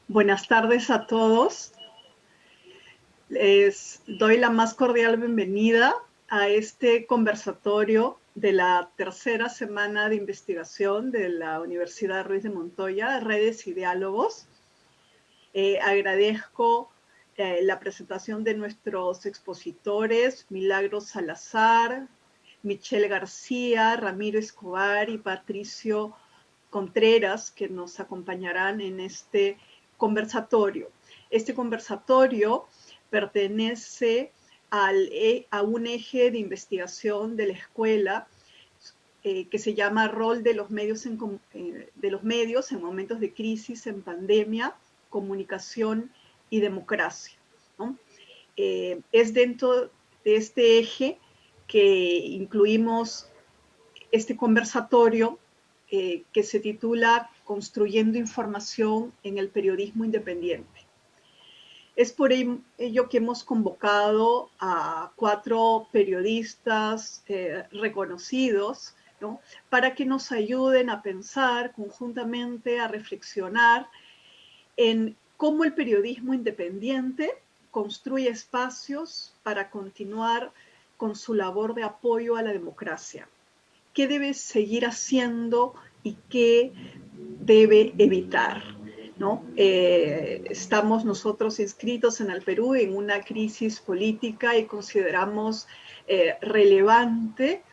Buenas tardes a todos. Les doy la más cordial bienvenida a este conversatorio de la tercera semana de investigación de la Universidad Ruiz de Montoya, Redes y Diálogos. Agradezco la presentación de nuestros expositores, Milagros Salazar, Michelle García, Ramiro Escobar y Patricio Contreras, que nos acompañarán en este conversatorio. Este conversatorio pertenece a un eje de investigación de la escuela que se llama Rol de los medios en momentos de crisis, en pandemia, comunicación y democracia, ¿no? Es dentro de este eje que incluimos este conversatorio que se titula Construyendo información en el periodismo independiente. Es por ello que hemos convocado a 4 periodistas reconocidos, ¿no?, para que nos ayuden a pensar conjuntamente, a reflexionar en cómo el periodismo independiente construye espacios para continuar con su labor de apoyo a la democracia. ¿Qué debe seguir haciendo y qué debe evitar, ¿no? Estamos nosotros inscritos en el Perú en una crisis política y consideramos relevante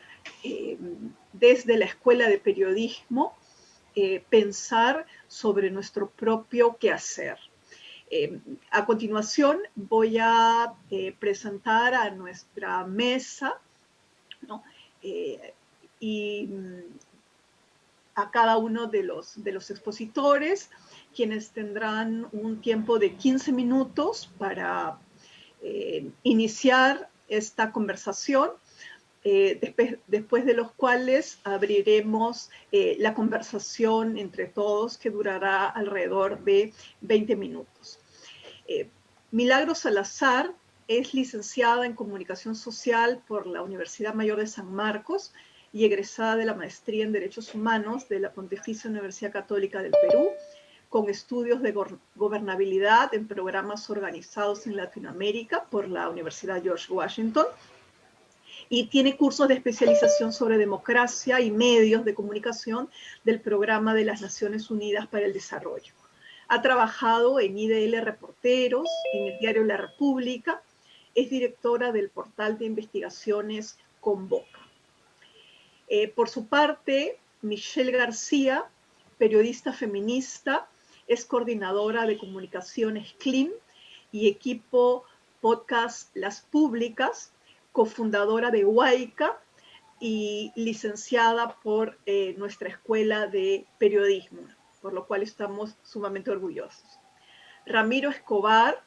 desde la Escuela de Periodismo pensar sobre nuestro propio quehacer. A continuación voy a presentar a nuestra mesa, ¿no?, y a cada uno de los expositores, quienes tendrán un tiempo de 15 minutos para iniciar esta conversación, después de los cuales abriremos la conversación entre todos, que durará alrededor de 20 minutos. Milagros Salazar es licenciada en Comunicación Social por la Universidad Mayor de San Marcos y egresada de la Maestría en Derechos Humanos de la Pontificia Universidad Católica del Perú, con estudios de gobernabilidad en programas organizados en Latinoamérica por la Universidad George Washington, y tiene cursos de especialización sobre democracia y medios de comunicación del Programa de las Naciones Unidas para el Desarrollo. Ha trabajado en IDL Reporteros, en el diario La República, es directora del portal de investigaciones Convoca. Por su parte, Michelle García, periodista feminista, es coordinadora de comunicaciones CLIM y equipo podcast Las Públicas, cofundadora de Huayca y licenciada por nuestra Escuela de Periodismo, por lo cual estamos sumamente orgullosos. Ramiro Escobar,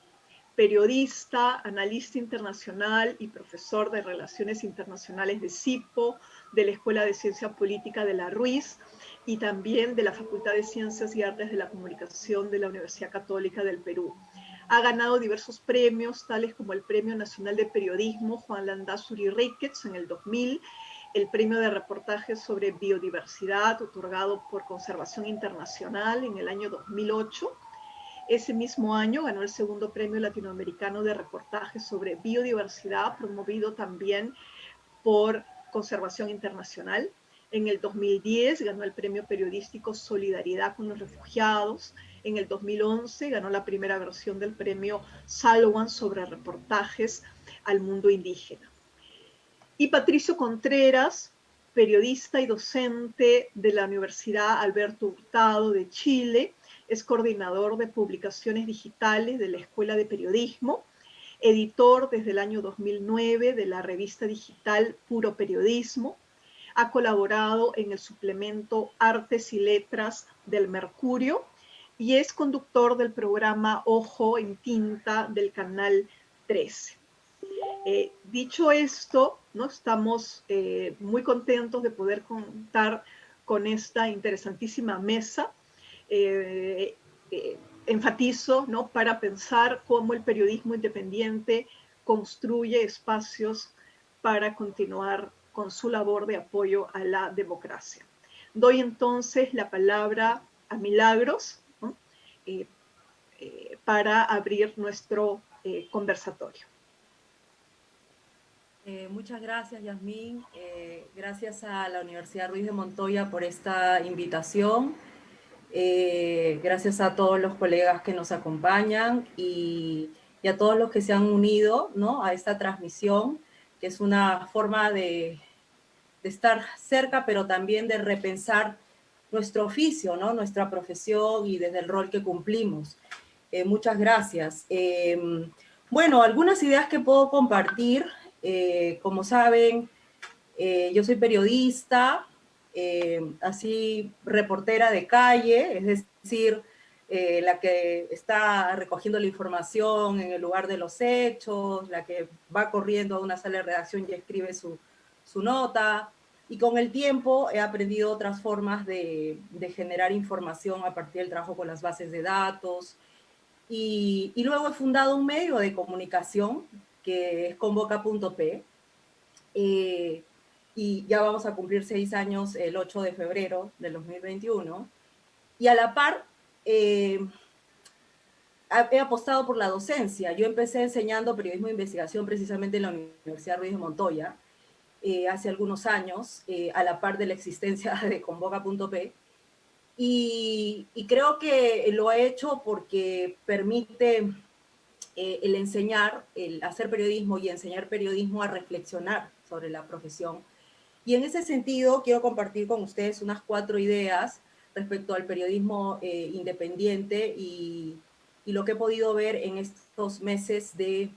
periodista, analista internacional y profesor de Relaciones Internacionales de CIPO, de la Escuela de Ciencia Política de la Ruiz y también de la Facultad de Ciencias y Artes de la Comunicación de la Universidad Católica del Perú. Ha ganado diversos premios, tales como el Premio Nacional de Periodismo Juan Landázuri Ricketts en el 2000, el Premio de Reportaje sobre Biodiversidad otorgado por Conservación Internacional en el año 2008. Ese mismo año ganó el segundo Premio Latinoamericano de Reportaje sobre Biodiversidad, promovido también por Conservación Internacional. En el 2010 ganó el Premio Periodístico Solidaridad con los Refugiados. En el 2011 ganó la primera versión del Premio Salwan sobre reportajes al mundo indígena. Y Patricio Contreras, periodista y docente de la Universidad Alberto Hurtado de Chile, es coordinador de publicaciones digitales de la Escuela de Periodismo, editor desde el año 2009 de la revista digital Puro Periodismo, ha colaborado en el suplemento Artes y Letras del Mercurio y es conductor del programa Ojo en Tinta del Canal 13. Dicho esto, ¿no?, estamos muy contentos de poder contar con esta interesantísima mesa. Enfatizo, ¿no?, para pensar cómo el periodismo independiente construye espacios para continuar con su labor de apoyo a la democracia. Doy entonces la palabra a Milagros, ¿no? Para abrir nuestro conversatorio. Muchas gracias, Yasmín. Gracias a la Universidad Ruiz de Montoya por esta invitación. Gracias a todos los colegas que nos acompañan y a todos los que se han unido, ¿no?, a esta transmisión, que es una forma de estar cerca, pero también de repensar nuestro oficio, ¿no?, nuestra profesión y desde el rol que cumplimos. Muchas gracias. Bueno, algunas ideas que puedo compartir. Como saben, yo soy periodista, así reportera de calle, es decir, la que está recogiendo la información en el lugar de los hechos, la que va corriendo a una sala de redacción y escribe su nota. Y con el tiempo he aprendido otras formas de generar información a partir del trabajo con las bases de datos. Y luego he fundado un medio de comunicación que es Convoca.p. Y ya vamos a cumplir 6 años el 8 de febrero del 2021. Y a la par, he apostado por la docencia. Yo empecé enseñando periodismo de investigación precisamente en la Universidad Ruiz de Montoya hace algunos años, a la par de la existencia de Convoca.p. Y creo que lo he hecho porque permite el enseñar, el hacer periodismo y enseñar periodismo a reflexionar sobre la profesión. Y en ese sentido quiero compartir con ustedes unas 4 ideas respecto al periodismo independiente y lo que he podido ver en estos meses de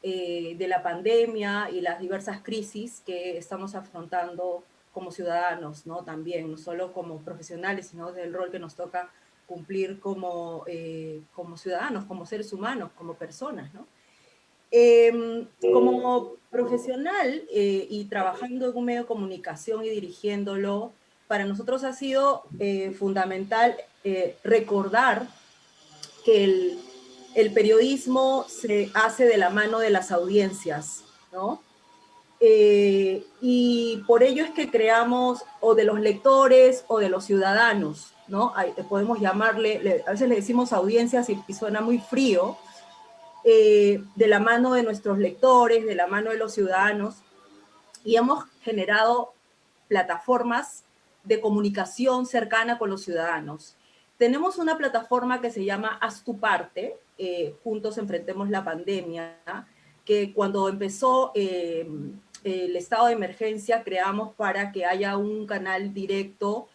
la pandemia y las diversas crisis que estamos afrontando como ciudadanos, ¿no? También, no solo como profesionales, sino del rol que nos toca cumplir como ciudadanos, como seres humanos, como personas, ¿no? Como profesional y trabajando en un medio de comunicación y dirigiéndolo, para nosotros ha sido fundamental recordar que el periodismo se hace de la mano de las audiencias, ¿no? Y por ello es que creamos, o de los lectores o de los ciudadanos, ¿no? Podemos llamarle, a veces le decimos audiencias y suena muy frío, de la mano de nuestros lectores, de la mano de los ciudadanos, y hemos generado plataformas de comunicación cercana con los ciudadanos. Tenemos una plataforma que se llama Haz tu parte, Juntos Enfrentemos la Pandemia, que cuando empezó el estado de emergencia creamos para que haya un canal directo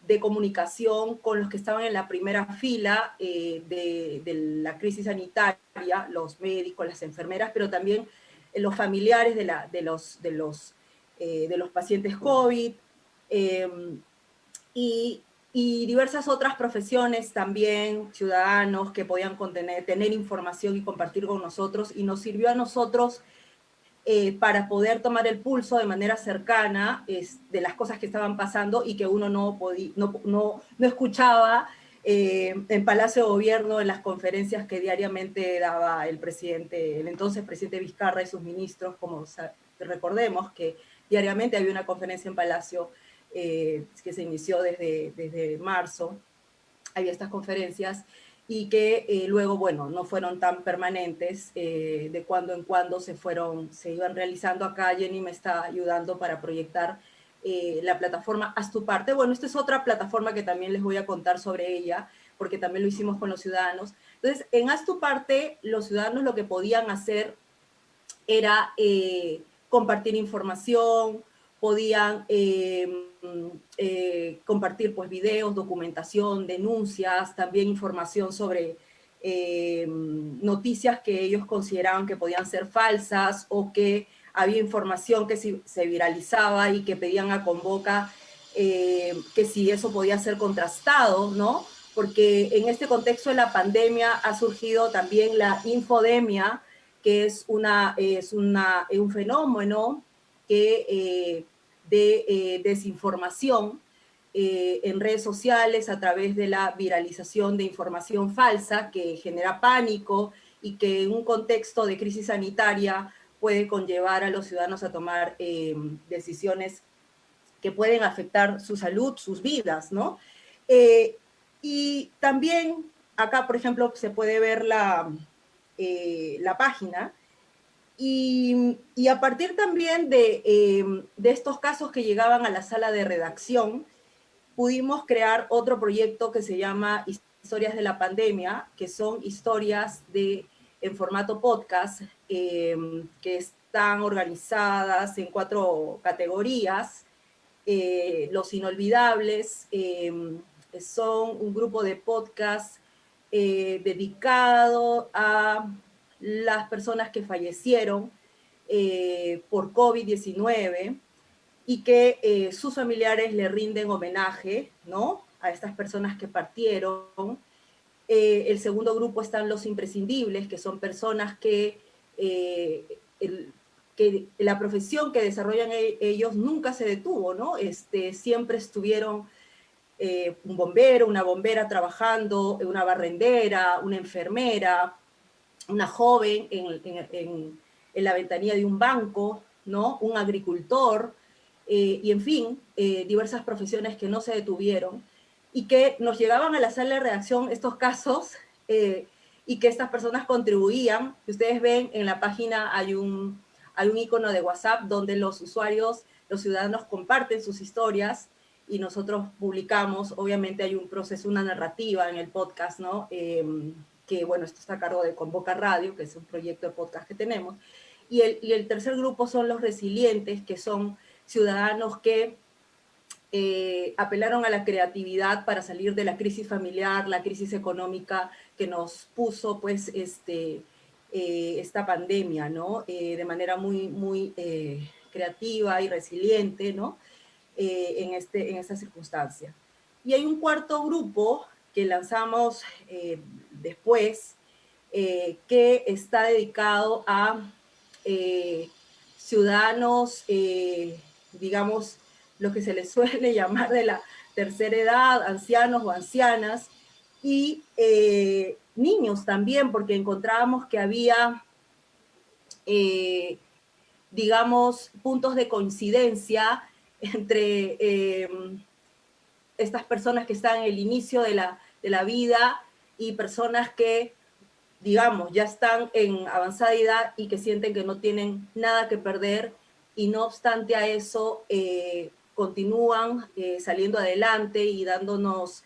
de comunicación con los que estaban en la primera fila de la crisis sanitaria, los médicos, las enfermeras, pero también los familiares de los pacientes COVID, y diversas otras profesiones también, ciudadanos que podían tener información y compartir con nosotros, y nos sirvió a nosotros para poder tomar el pulso de manera cercana de las cosas que estaban pasando y que uno no escuchaba en Palacio de Gobierno, en las conferencias que diariamente daba el entonces presidente Vizcarra y sus ministros, como recordemos que diariamente había una conferencia en Palacio que se inició desde marzo, había estas conferencias, y que luego, bueno, no fueron tan permanentes, de cuando en cuando se iban realizando. Acá Jenny me está ayudando para proyectar la plataforma Haz tu parte. Bueno, esta es otra plataforma que también les voy a contar sobre ella, porque también lo hicimos con los ciudadanos. Entonces, en Haz tu parte, los ciudadanos lo que podían hacer era compartir información, podían compartir pues videos, documentación, denuncias, también información sobre noticias que ellos consideraban que podían ser falsas, o que había información que se viralizaba y que pedían a Convoca que si eso podía ser contrastado, ¿no? Porque en este contexto de la pandemia ha surgido también la infodemia, que es un fenómeno de desinformación en redes sociales a través de la viralización de información falsa que genera pánico y que en un contexto de crisis sanitaria puede conllevar a los ciudadanos a tomar decisiones que pueden afectar su salud, sus vidas, ¿no? Y también acá, por ejemplo, se puede ver la página, y a partir también de estos casos que llegaban a la sala de redacción, pudimos crear otro proyecto que se llama Historias de la Pandemia, que son historias en formato podcast, que están organizadas en 4 categorías. Los Inolvidables son un grupo de podcast dedicado a las personas que fallecieron por COVID-19 y que sus familiares le rinden homenaje, ¿no?, a estas personas que partieron. El segundo grupo están los imprescindibles, que son personas que la profesión que desarrollan ellos nunca se detuvo, ¿no? Siempre estuvieron un bombero, una bombera trabajando, una barrendera, una enfermera, una joven en la ventanilla de un banco, ¿no?, un agricultor, y en fin, diversas profesiones que no se detuvieron y que nos llegaban a la sala de redacción estos casos, y que estas personas contribuían. Que ustedes ven en la página hay un icono de WhatsApp donde los usuarios, los ciudadanos comparten sus historias y nosotros publicamos. Obviamente hay un proceso, una narrativa en el podcast, ¿no? Que bueno, esto está a cargo de Convoca Radio, que es un proyecto de podcast que tenemos. Y el tercer grupo son los resilientes, que son ciudadanos que apelaron a la creatividad para salir de la crisis familiar, la crisis económica que nos puso pues esta pandemia, ¿no? De manera muy, muy creativa y resiliente, ¿no? En esta circunstancia. Y hay un cuarto grupo que lanzamos después, que está dedicado a ciudadanos, digamos, lo que se les suele llamar de la tercera edad, ancianos o ancianas, y niños también, porque encontrábamos que había, digamos, puntos de coincidencia entre estas personas que están en el inicio de la vida y personas que, digamos, ya están en avanzada edad y que sienten que no tienen nada que perder, y no obstante a eso continúan saliendo adelante y dándonos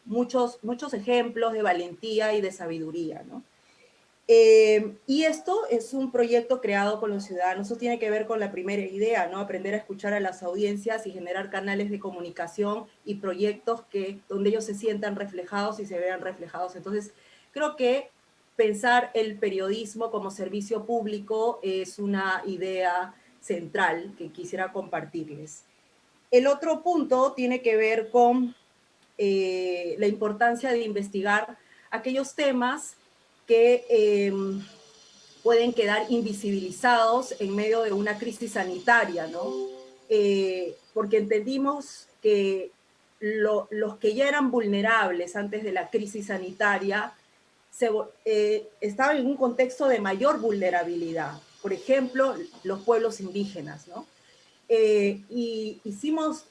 muchos ejemplos de valentía y de sabiduría, ¿no? Y esto es un proyecto creado con los ciudadanos. Eso tiene que ver con la primera idea, ¿no? Aprender a escuchar a las audiencias y generar canales de comunicación y proyectos donde ellos se sientan reflejados y se vean reflejados. Entonces, creo que pensar el periodismo como servicio público es una idea central que quisiera compartirles. El otro punto tiene que ver con la importancia de investigar aquellos temas que pueden quedar invisibilizados en medio de una crisis sanitaria, ¿no? Porque entendimos que los que ya eran vulnerables antes de la crisis sanitaria estaban en un contexto de mayor vulnerabilidad. Por ejemplo, los pueblos indígenas, ¿no? Y hicimos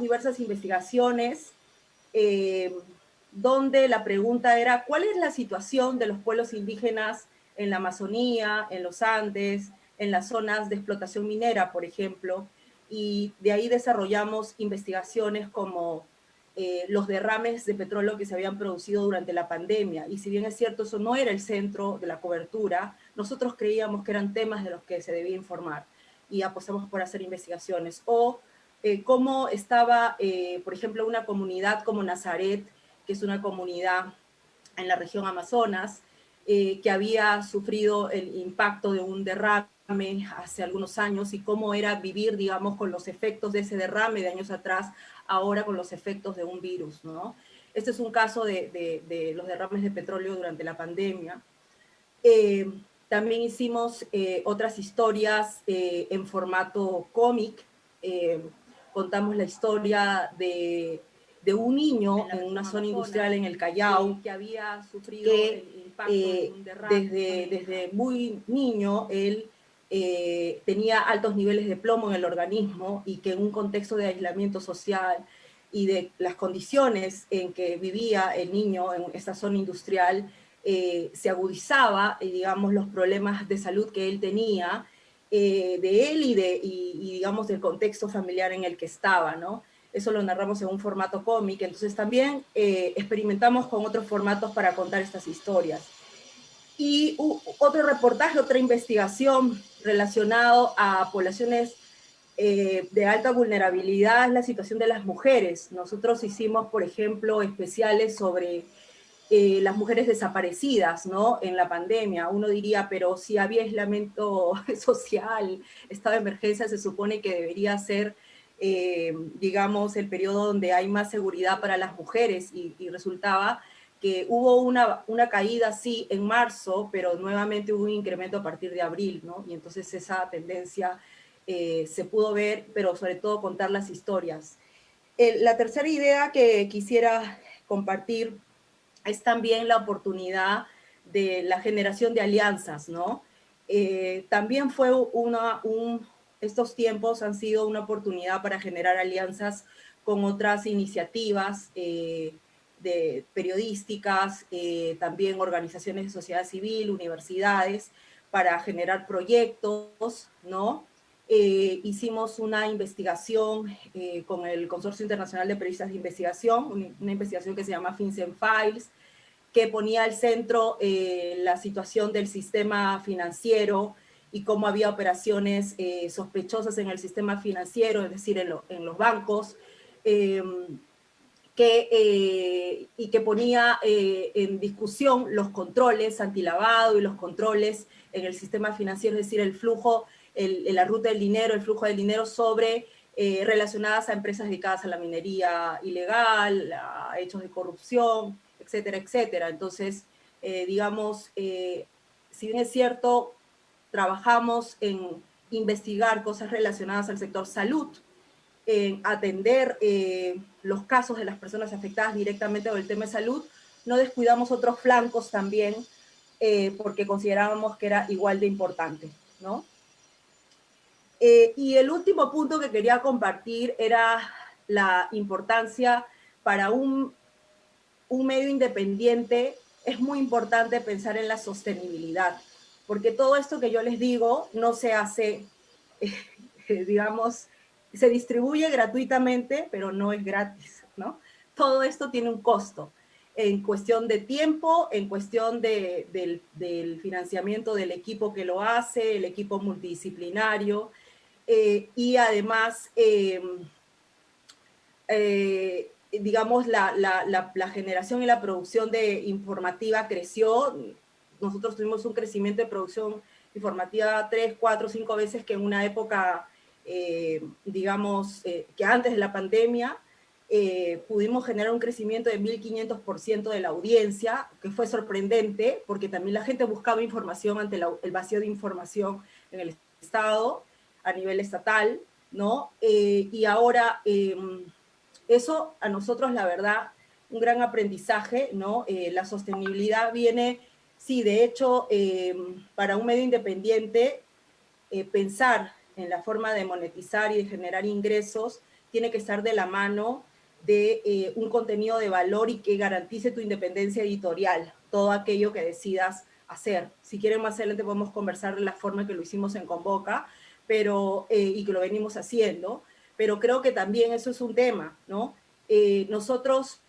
diversas investigaciones eh, donde la pregunta era: ¿cuál es la situación de los pueblos indígenas en la Amazonía, en los Andes, en las zonas de explotación minera, por ejemplo? Y de ahí desarrollamos investigaciones como los derrames de petróleo que se habían producido durante la pandemia. Y si bien es cierto, eso no era el centro de la cobertura, nosotros creíamos que eran temas de los que se debía informar y apostamos por hacer investigaciones. O cómo estaba, por ejemplo, una comunidad como Nazaret, que es una comunidad en la región Amazonas, que había sufrido el impacto de un derrame hace algunos años, y cómo era vivir, digamos, con los efectos de ese derrame de años atrás, ahora con los efectos de un virus, ¿no? Este es un caso de los derrames de petróleo durante la pandemia. También hicimos otras historias en formato cómic. Contamos la historia de de un niño en una zona industrial en el Callao que había sufrido el impacto de un derrame. Desde muy niño él tenía altos niveles de plomo en el organismo y que en un contexto de aislamiento social y de las condiciones en que vivía el niño en esta zona industrial, se agudizaba, digamos, los problemas de salud que él tenía, de él y digamos, del contexto familiar en el que estaba, ¿no? Eso lo narramos en un formato cómic, entonces también experimentamos con otros formatos para contar estas historias. Y otro reportaje, otra investigación relacionado a poblaciones de alta vulnerabilidad es la situación de las mujeres. Nosotros hicimos, por ejemplo, especiales sobre las mujeres desaparecidas, ¿no? En la pandemia. Uno diría, pero si había aislamiento social, estado de emergencia, se supone que debería ser, digamos, el periodo donde hay más seguridad para las mujeres, y resultaba que hubo una caída, sí, en marzo, pero nuevamente hubo un incremento a partir de abril, ¿no? Y entonces esa tendencia se pudo ver, pero sobre todo contar las historias. La tercera idea que quisiera compartir es también la oportunidad de la generación de alianzas, ¿no? También fue estos tiempos han sido una oportunidad para generar alianzas con otras iniciativas periodísticas, también organizaciones de sociedad civil, universidades, para generar proyectos, ¿no? Hicimos una investigación con el Consorcio Internacional de Periodistas de Investigación, una investigación que se llama FinCEN Files, que ponía al centro la situación del sistema financiero y cómo había operaciones sospechosas en el sistema financiero, es decir, en los bancos, y que ponía en discusión los controles antilavado y los controles en el sistema financiero, es decir, el flujo, la ruta del dinero, el flujo del dinero relacionadas a empresas dedicadas a la minería ilegal, a hechos de corrupción, etcétera, etcétera. Entonces, digamos, si bien es cierto, trabajamos en investigar cosas relacionadas al sector salud, en atender los casos de las personas afectadas directamente por el tema de salud, no descuidamos otros flancos también, porque considerábamos que era igual de importante, ¿no? Y el último punto que quería compartir era la importancia para un medio independiente. Es muy importante pensar en la sostenibilidad, porque todo esto que yo les digo no se hace, digamos, se distribuye gratuitamente, pero no es gratis, ¿no? Todo esto tiene un costo en cuestión de tiempo, en cuestión del financiamiento del equipo que lo hace, el equipo multidisciplinario, y además, digamos, la generación y la producción de informativa creció. Nosotros tuvimos un crecimiento de producción informativa 3, 4, 5 veces que en una época, digamos, que antes de la pandemia. Pudimos generar un crecimiento de 1500% de la audiencia, que fue sorprendente, porque también la gente buscaba información ante el vacío de información en el Estado, a nivel estatal, ¿no? Y ahora eso a nosotros, la verdad, un gran aprendizaje, ¿no? La sostenibilidad viene, sí, de hecho, para un medio independiente, pensar en la forma de monetizar y de generar ingresos tiene que estar de la mano de un contenido de valor y que garantice tu independencia editorial, todo aquello que decidas hacer. Si quieren más adelante podemos conversar de la forma que lo hicimos en Convoca, pero, y que lo venimos haciendo, pero creo que también eso es un tema, ¿no? Nosotros,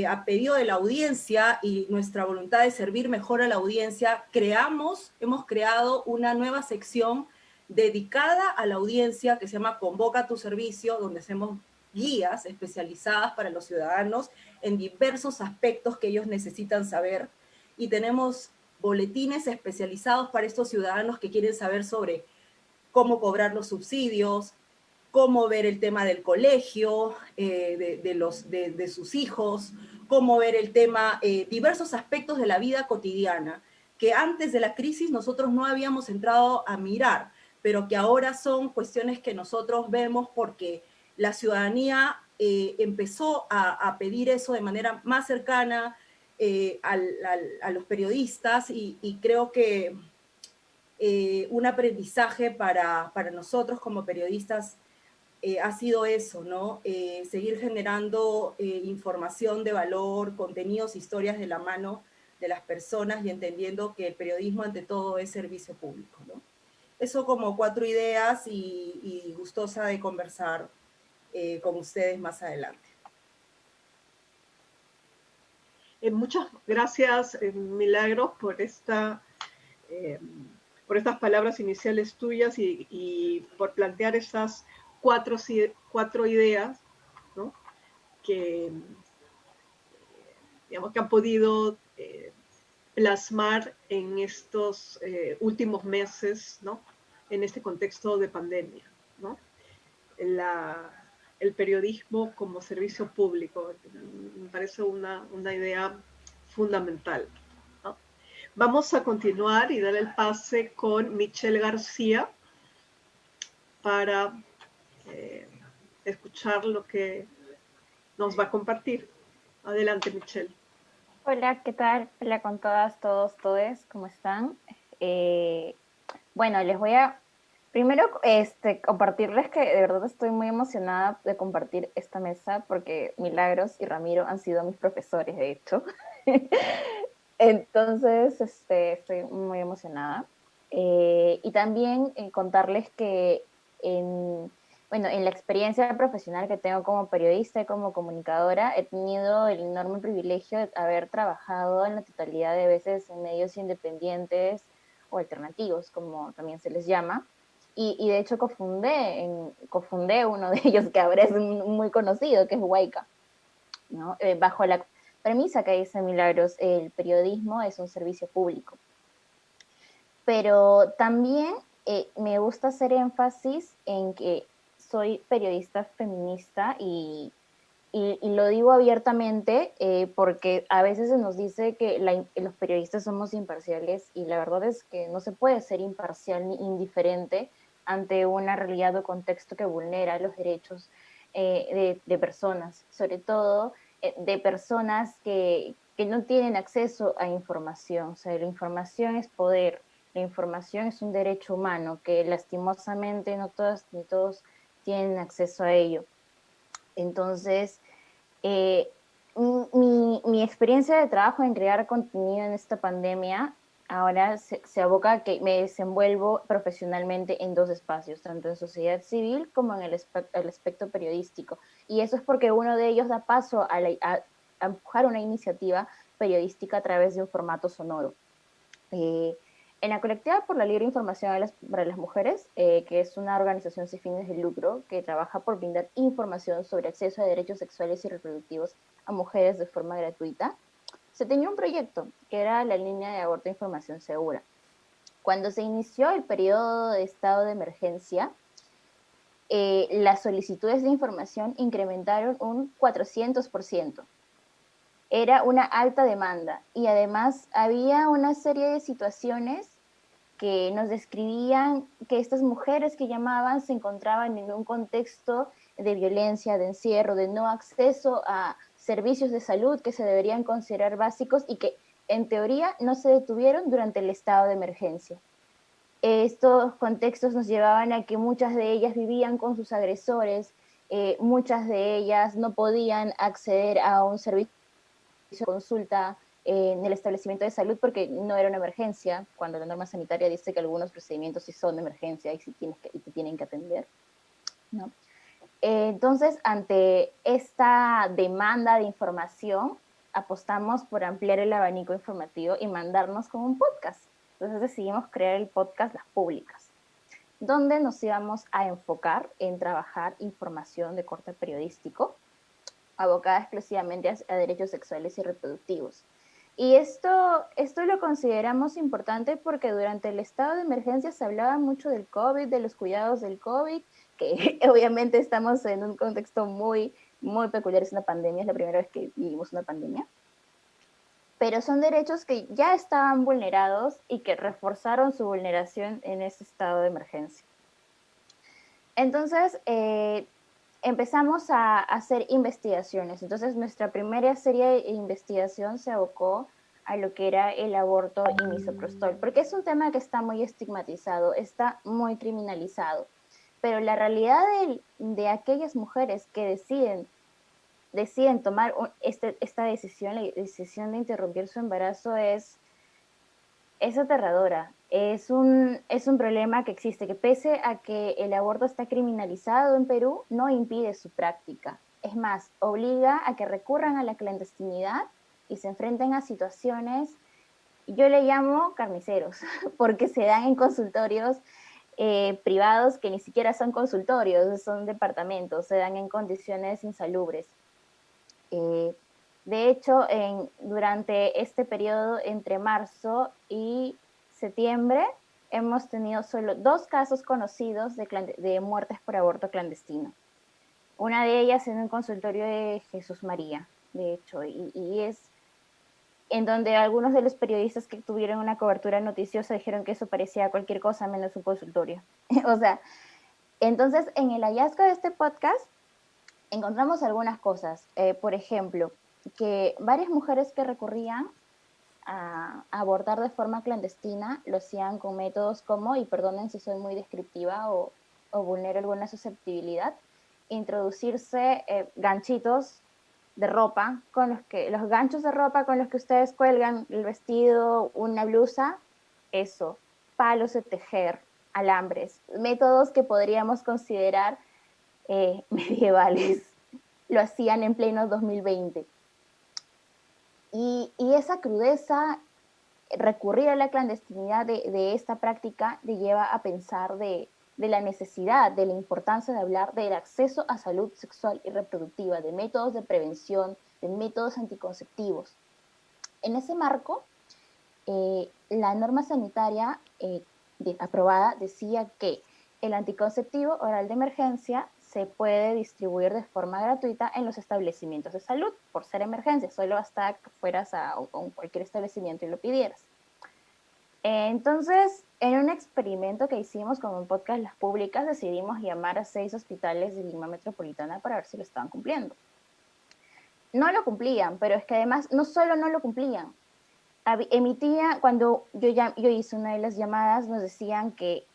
a pedido de la audiencia y nuestra voluntad de servir mejor a la audiencia, hemos creado una nueva sección dedicada a la audiencia que se llama Convoca tu Servicio, donde hacemos guías especializadas para los ciudadanos en diversos aspectos que ellos necesitan saber, y tenemos boletines especializados para estos ciudadanos que quieren saber sobre cómo cobrar los subsidios, cómo ver el tema del colegio de sus hijos, cómo ver el tema, diversos aspectos de la vida cotidiana, que antes de la crisis nosotros no habíamos entrado a mirar, pero que ahora son cuestiones que nosotros vemos porque la ciudadanía empezó a pedir eso de manera más cercana a los periodistas y creo que un aprendizaje para nosotros como periodistas ha sido eso, ¿no? Seguir generando información de valor, contenidos, historias de la mano de las personas y entendiendo que el periodismo ante todo es servicio público, ¿no? Eso como 4 ideas y gustosa de conversar con ustedes más adelante. Muchas gracias, Milagros, por estas palabras iniciales tuyas y por plantear esas cuatro ideas, ¿no? que, digamos, que han podido plasmar en estos últimos meses, ¿no? En este contexto de pandemia, ¿no? El periodismo como servicio público me parece una idea fundamental, ¿no? Vamos a continuar y dar el pase con Michelle García para escuchar lo que nos va a compartir. Adelante, Michelle. Hola, ¿qué tal? Hola con todas, todos, todes, ¿cómo están? Bueno, les voy a primero compartirles que de verdad estoy muy emocionada de compartir esta mesa porque Milagros y Ramiro han sido mis profesores, de hecho. Entonces, estoy muy emocionada. Y también contarles que bueno, en la experiencia profesional que tengo como periodista y como comunicadora, he tenido el enorme privilegio de haber trabajado en la totalidad de veces en medios independientes o alternativos, como también se les llama. Y de hecho cofundé uno de ellos que ahora es muy conocido, que es Huayca, ¿no? Bajo la premisa que dice Milagros, el periodismo es un servicio público. Pero también me gusta hacer énfasis en que soy periodista feminista y lo digo abiertamente porque a veces se nos dice que los periodistas somos imparciales y la verdad es que no se puede ser imparcial ni indiferente ante una realidad o contexto que vulnera los derechos de personas, sobre todo de personas que no tienen acceso a información. O sea, la información es poder, la información es un derecho humano que lastimosamente no todas ni todos tienen acceso a ello. Entonces, mi experiencia de trabajo en crear contenido en esta pandemia ahora se aboca a que me desenvuelvo profesionalmente en 2 espacios, tanto en sociedad civil como en el aspecto periodístico. Y eso es porque uno de ellos da paso a empujar una iniciativa periodística a través de un formato sonoro. En la Colectiva por la Libre Información para las Mujeres, que es una organización sin fines de lucro que trabaja por brindar información sobre acceso a derechos sexuales y reproductivos a mujeres de forma gratuita, se tenía un proyecto que era la línea de aborto e información segura. Cuando se inició el periodo de estado de emergencia, las solicitudes de información incrementaron un 400%. Era una alta demanda y además había una serie de situaciones que nos describían que estas mujeres que llamaban se encontraban en un contexto de violencia, de encierro, de no acceso a servicios de salud que se deberían considerar básicos y que en teoría no se detuvieron durante el estado de emergencia. Estos contextos nos llevaban a que muchas de ellas vivían con sus agresores, muchas de ellas no podían acceder a un servicio de consulta en el establecimiento de salud porque no era una emergencia, cuando la norma sanitaria dice que algunos procedimientos sí son de emergencia y te tienen que atender, ¿no? Entonces, ante esta demanda de información, apostamos por ampliar el abanico informativo y mandarnos con un podcast. Entonces decidimos crear el podcast Las Públicas, donde nos íbamos a enfocar en trabajar información de corte periodístico, abocada exclusivamente a derechos sexuales y reproductivos. Y esto lo consideramos importante porque durante el estado de emergencia se hablaba mucho del COVID, de los cuidados del COVID, que obviamente estamos en un contexto muy, muy peculiar, es una pandemia, es la primera vez que vivimos una pandemia, pero son derechos que ya estaban vulnerados y que reforzaron su vulneración en ese estado de emergencia. Entonces, empezamos a hacer investigaciones. Entonces, nuestra primera serie de investigación se abocó a lo que era el aborto y misoprostol, porque es un tema que está muy estigmatizado, está muy criminalizado. Pero la realidad de aquellas mujeres que deciden tomar esta decisión, la decisión de interrumpir su embarazo es aterradora. Es un problema que existe, que pese a que el aborto está criminalizado en Perú, no impide su práctica. Es más, obliga a que recurran a la clandestinidad y se enfrenten a situaciones, yo le llamo carniceros, porque se dan en consultorios privados que ni siquiera son consultorios, son departamentos, se dan en condiciones insalubres. Eh, de hecho, durante este periodo entre marzo y septiembre hemos tenido solo 2 casos conocidos de muertes por aborto clandestino. Una de ellas en un consultorio de Jesús María, de hecho, y es en donde algunos de los periodistas que tuvieron una cobertura noticiosa dijeron que eso parecía cualquier cosa menos un consultorio. O sea, entonces en el hallazgo de este podcast encontramos algunas cosas. Por ejemplo, que varias mujeres que recurrían a abortar de forma clandestina lo hacían con métodos como, y perdonen si soy muy descriptiva o vulnero alguna susceptibilidad, introducirse ganchitos de ropa, los ganchos de ropa con los que ustedes cuelgan el vestido, una blusa, eso, palos de tejer, alambres, métodos que podríamos considerar medievales, lo hacían en pleno 2020. Y esa crudeza, recurrir a la clandestinidad de esta práctica, te lleva a pensar de la necesidad, de la importancia de hablar del acceso a salud sexual y reproductiva, de métodos de prevención, de métodos anticonceptivos. En ese marco, la norma sanitaria aprobada decía que el anticonceptivo oral de emergencia se puede distribuir de forma gratuita en los establecimientos de salud, por ser emergencia, solo hasta que fueras a cualquier establecimiento y lo pidieras. Entonces, en un experimento que hicimos con un podcast Las Públicas, decidimos llamar a 6 hospitales de Lima Metropolitana para ver si lo estaban cumpliendo. No lo cumplían, pero es que además no solo no lo cumplían, emitía, cuando yo hice una de las llamadas, nos decían que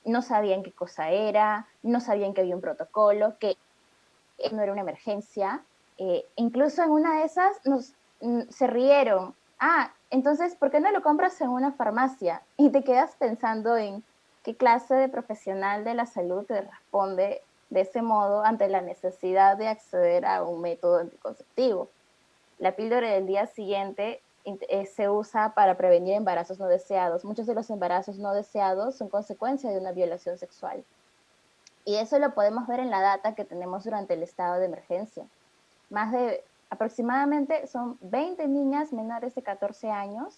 no sabían qué cosa era, no sabían que había un protocolo, que no era una emergencia. Incluso en una de esas se rieron. Entonces, ¿por qué no lo compras en una farmacia? Y te quedas pensando en qué clase de profesional de la salud te responde de ese modo ante la necesidad de acceder a un método anticonceptivo. La píldora del día siguiente se usa para prevenir embarazos no deseados. Muchos de los embarazos no deseados son consecuencia de una violación sexual. Y eso lo podemos ver en la data que tenemos durante el estado de emergencia. Aproximadamente son 20 niñas menores de 14 años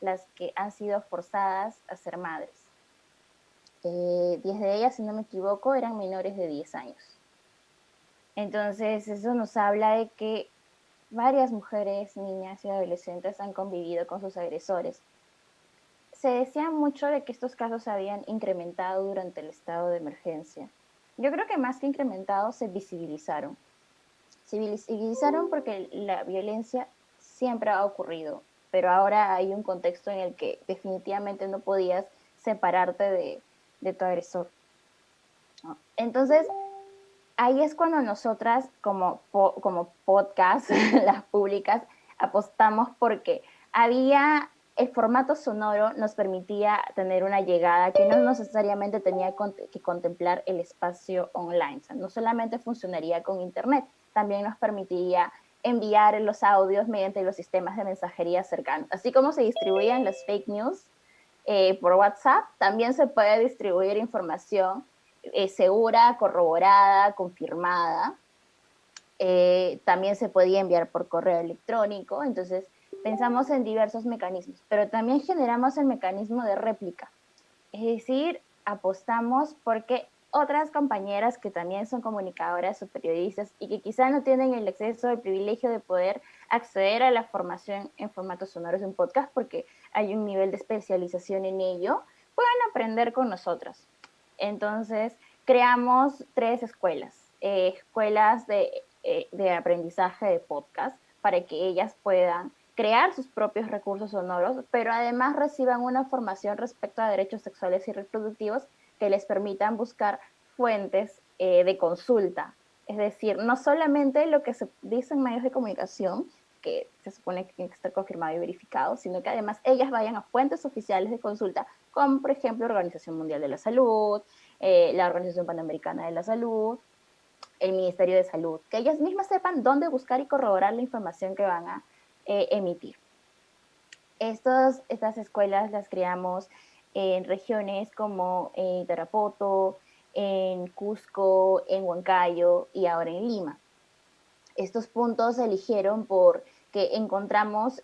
las que han sido forzadas a ser madres. 10 de ellas, si no me equivoco, eran menores de 10 años. Entonces, eso nos habla de que varias mujeres, niñas y adolescentes han convivido con sus agresores. Se decía mucho de que estos casos se habían incrementado durante el estado de emergencia. Yo creo que más que incrementado, se visibilizaron. Se visibilizaron porque la violencia siempre ha ocurrido, pero ahora hay un contexto en el que definitivamente no podías separarte de tu agresor. Entonces, ahí es cuando nosotras, como podcast, Las Públicas, apostamos porque el formato sonoro nos permitía tener una llegada que no necesariamente tenía que contemplar el espacio online. O sea, no solamente funcionaría con internet, también nos permitiría enviar los audios mediante los sistemas de mensajería cercanos. Así como se distribuían las fake news por WhatsApp, también se puede distribuir información segura, corroborada, confirmada. También se podía enviar por correo electrónico. Entonces pensamos en diversos mecanismos, pero también generamos el mecanismo de réplica. Es decir, apostamos porque otras compañeras que también son comunicadoras o periodistas y que quizá no tienen el acceso, el privilegio de poder acceder a la formación en formatos sonoros de un podcast porque hay un nivel de especialización en ello, puedan aprender con nosotros. Entonces, creamos 3 escuelas. escuelas de aprendizaje de podcast para que ellas puedan crear sus propios recursos sonoros, pero además reciban una formación respecto a derechos sexuales y reproductivos que les permitan buscar fuentes de consulta. Es decir, no solamente lo que se dice en medios de comunicación, que se supone que tiene que estar confirmado y verificado, sino que además ellas vayan a fuentes oficiales de consulta, como por ejemplo la Organización Mundial de la Salud, la Organización Panamericana de la Salud, el Ministerio de Salud, que ellas mismas sepan dónde buscar y corroborar la información que van a emitir. Estas escuelas las creamos en regiones como en Tarapoto, en Cusco, en Huancayo y ahora en Lima. Estos puntos se eligieron porque encontramos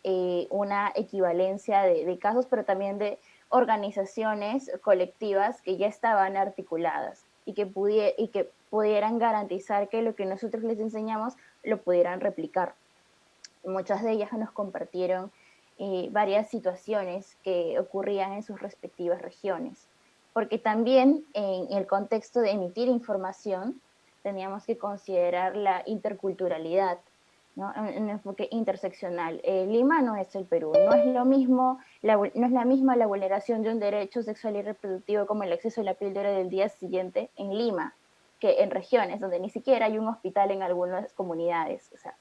una equivalencia de casos, pero también de organizaciones colectivas que ya estaban articuladas y que pudieran garantizar que lo que nosotros les enseñamos lo pudieran replicar. Muchas de ellas nos compartieron varias situaciones que ocurrían en sus respectivas regiones, porque también en el contexto de emitir información teníamos que considerar la interculturalidad, ¿no? Un enfoque interseccional. Lima no es el Perú, no es lo mismo, no es la misma la vulneración de un derecho sexual y reproductivo como el acceso a la píldora del día siguiente en Lima, que en regiones donde ni siquiera hay un hospital en algunas comunidades. O sea,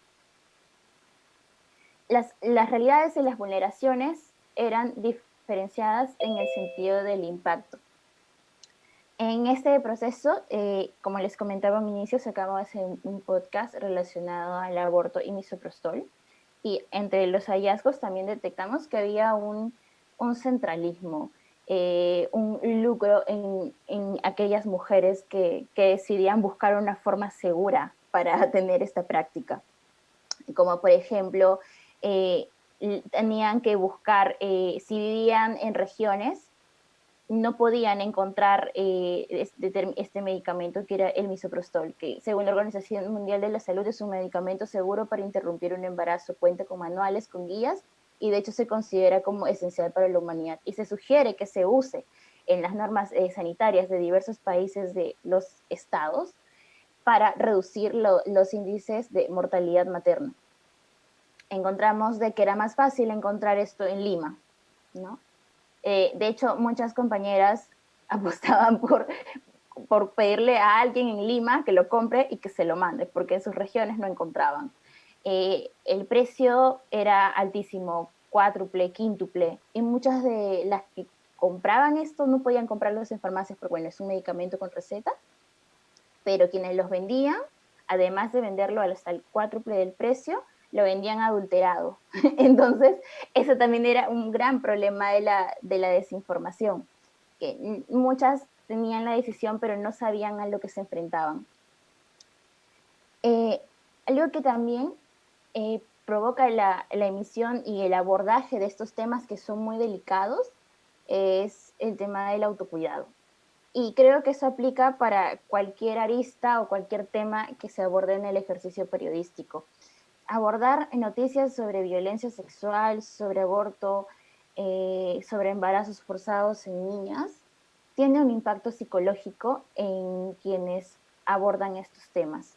las realidades y las vulneraciones eran diferenciadas en el sentido del impacto. En este proceso, como les comentaba al inicio, sacamos un podcast relacionado al aborto y misoprostol, y entre los hallazgos también detectamos que había un centralismo, un lucro en aquellas mujeres que decidían buscar una forma segura para tener esta práctica, como por ejemplo, tenían que buscar, si vivían en regiones, no podían encontrar este medicamento que era el misoprostol, que según la Organización Mundial de la Salud es un medicamento seguro para interrumpir un embarazo, cuenta con manuales, con guías, y de hecho se considera como esencial para la humanidad. Y se sugiere que se use en las normas sanitarias de diversos países de los estados para reducir los índices de mortalidad materna. Encontramos de que era más fácil encontrar esto en Lima, ¿no? De hecho, muchas compañeras apostaban por pedirle a alguien en Lima que lo compre y que se lo mande, porque en sus regiones no encontraban. El precio era altísimo, cuádruple, quíntuple, y muchas de las que compraban esto no podían comprarlo en farmacias porque, bueno, es un medicamento con receta, pero quienes los vendían, además de venderlo hasta el cuádruple del precio, lo vendían adulterado. Entonces, eso también era un gran problema de la desinformación, que muchas tenían la decisión, pero no sabían a lo que se enfrentaban. Algo que también provoca la emisión y el abordaje de estos temas que son muy delicados es el tema del autocuidado. Y creo que eso aplica para cualquier arista o cualquier tema que se aborde en el ejercicio periodístico. Abordar noticias sobre violencia sexual, sobre aborto, sobre embarazos forzados en niñas, tiene un impacto psicológico en quienes abordan estos temas.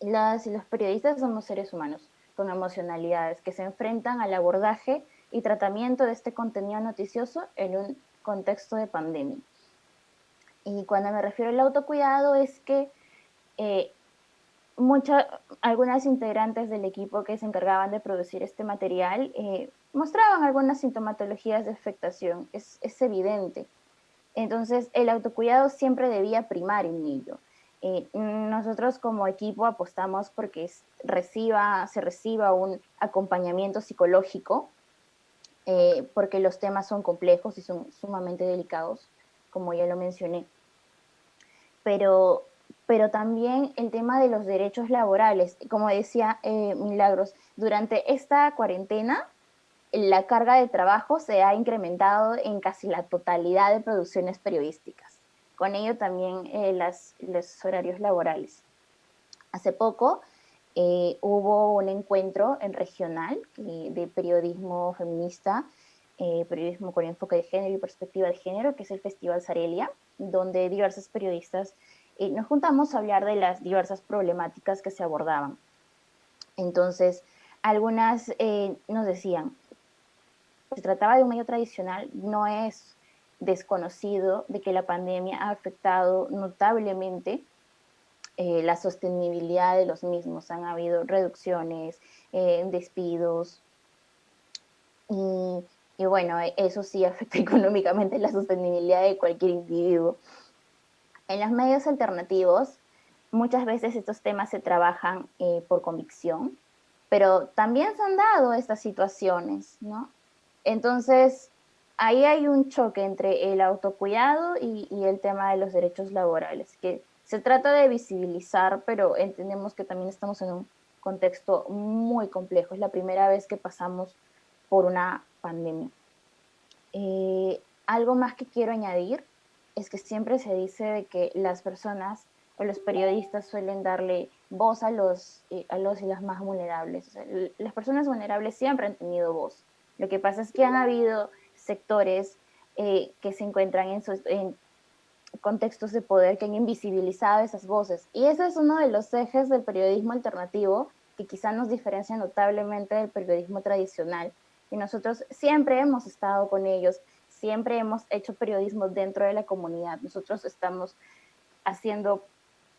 Las y los periodistas somos seres humanos con emocionalidades que se enfrentan al abordaje y tratamiento de este contenido noticioso en un contexto de pandemia. Y cuando me refiero al autocuidado es que algunas integrantes del equipo que se encargaban de producir este material mostraban algunas sintomatologías de afectación, es evidente. Entonces, el autocuidado siempre debía primar en ello. Nosotros como equipo apostamos porque se reciba un acompañamiento psicológico, porque los temas son complejos y son sumamente delicados, como ya lo mencioné. Pero también el tema de los derechos laborales. Como decía Milagros, durante esta cuarentena la carga de trabajo se ha incrementado en casi la totalidad de producciones periodísticas. Con ello también los horarios laborales. Hace poco hubo un encuentro regional de periodismo feminista, periodismo con enfoque de género y perspectiva de género, que es el Festival Sarelia, donde diversos periodistas nos juntamos a hablar de las diversas problemáticas que se abordaban. Entonces, algunas nos decían, se trataba de un medio tradicional, no es desconocido de que la pandemia ha afectado notablemente la sostenibilidad de los mismos. Han habido reducciones, despidos, y bueno, eso sí afecta económicamente la sostenibilidad de cualquier individuo. En los medios alternativos, muchas veces estos temas se trabajan por convicción, pero también se han dado estas situaciones, ¿no? Entonces, ahí hay un choque entre el autocuidado y el tema de los derechos laborales, que se trata de visibilizar, pero entendemos que también estamos en un contexto muy complejo. Es la primera vez que pasamos por una pandemia. Algo más que quiero añadir es que siempre se dice de que las personas o los periodistas suelen darle voz a los y las más vulnerables. O sea, las personas vulnerables siempre han tenido voz. Lo que pasa es que han habido sectores que se encuentran en contextos de poder que han invisibilizado esas voces. Y ese es uno de los ejes del periodismo alternativo que quizá nos diferencia notablemente del periodismo tradicional. Y nosotros siempre hemos estado con ellos, siempre hemos hecho periodismo dentro de la comunidad. Nosotros estamos haciendo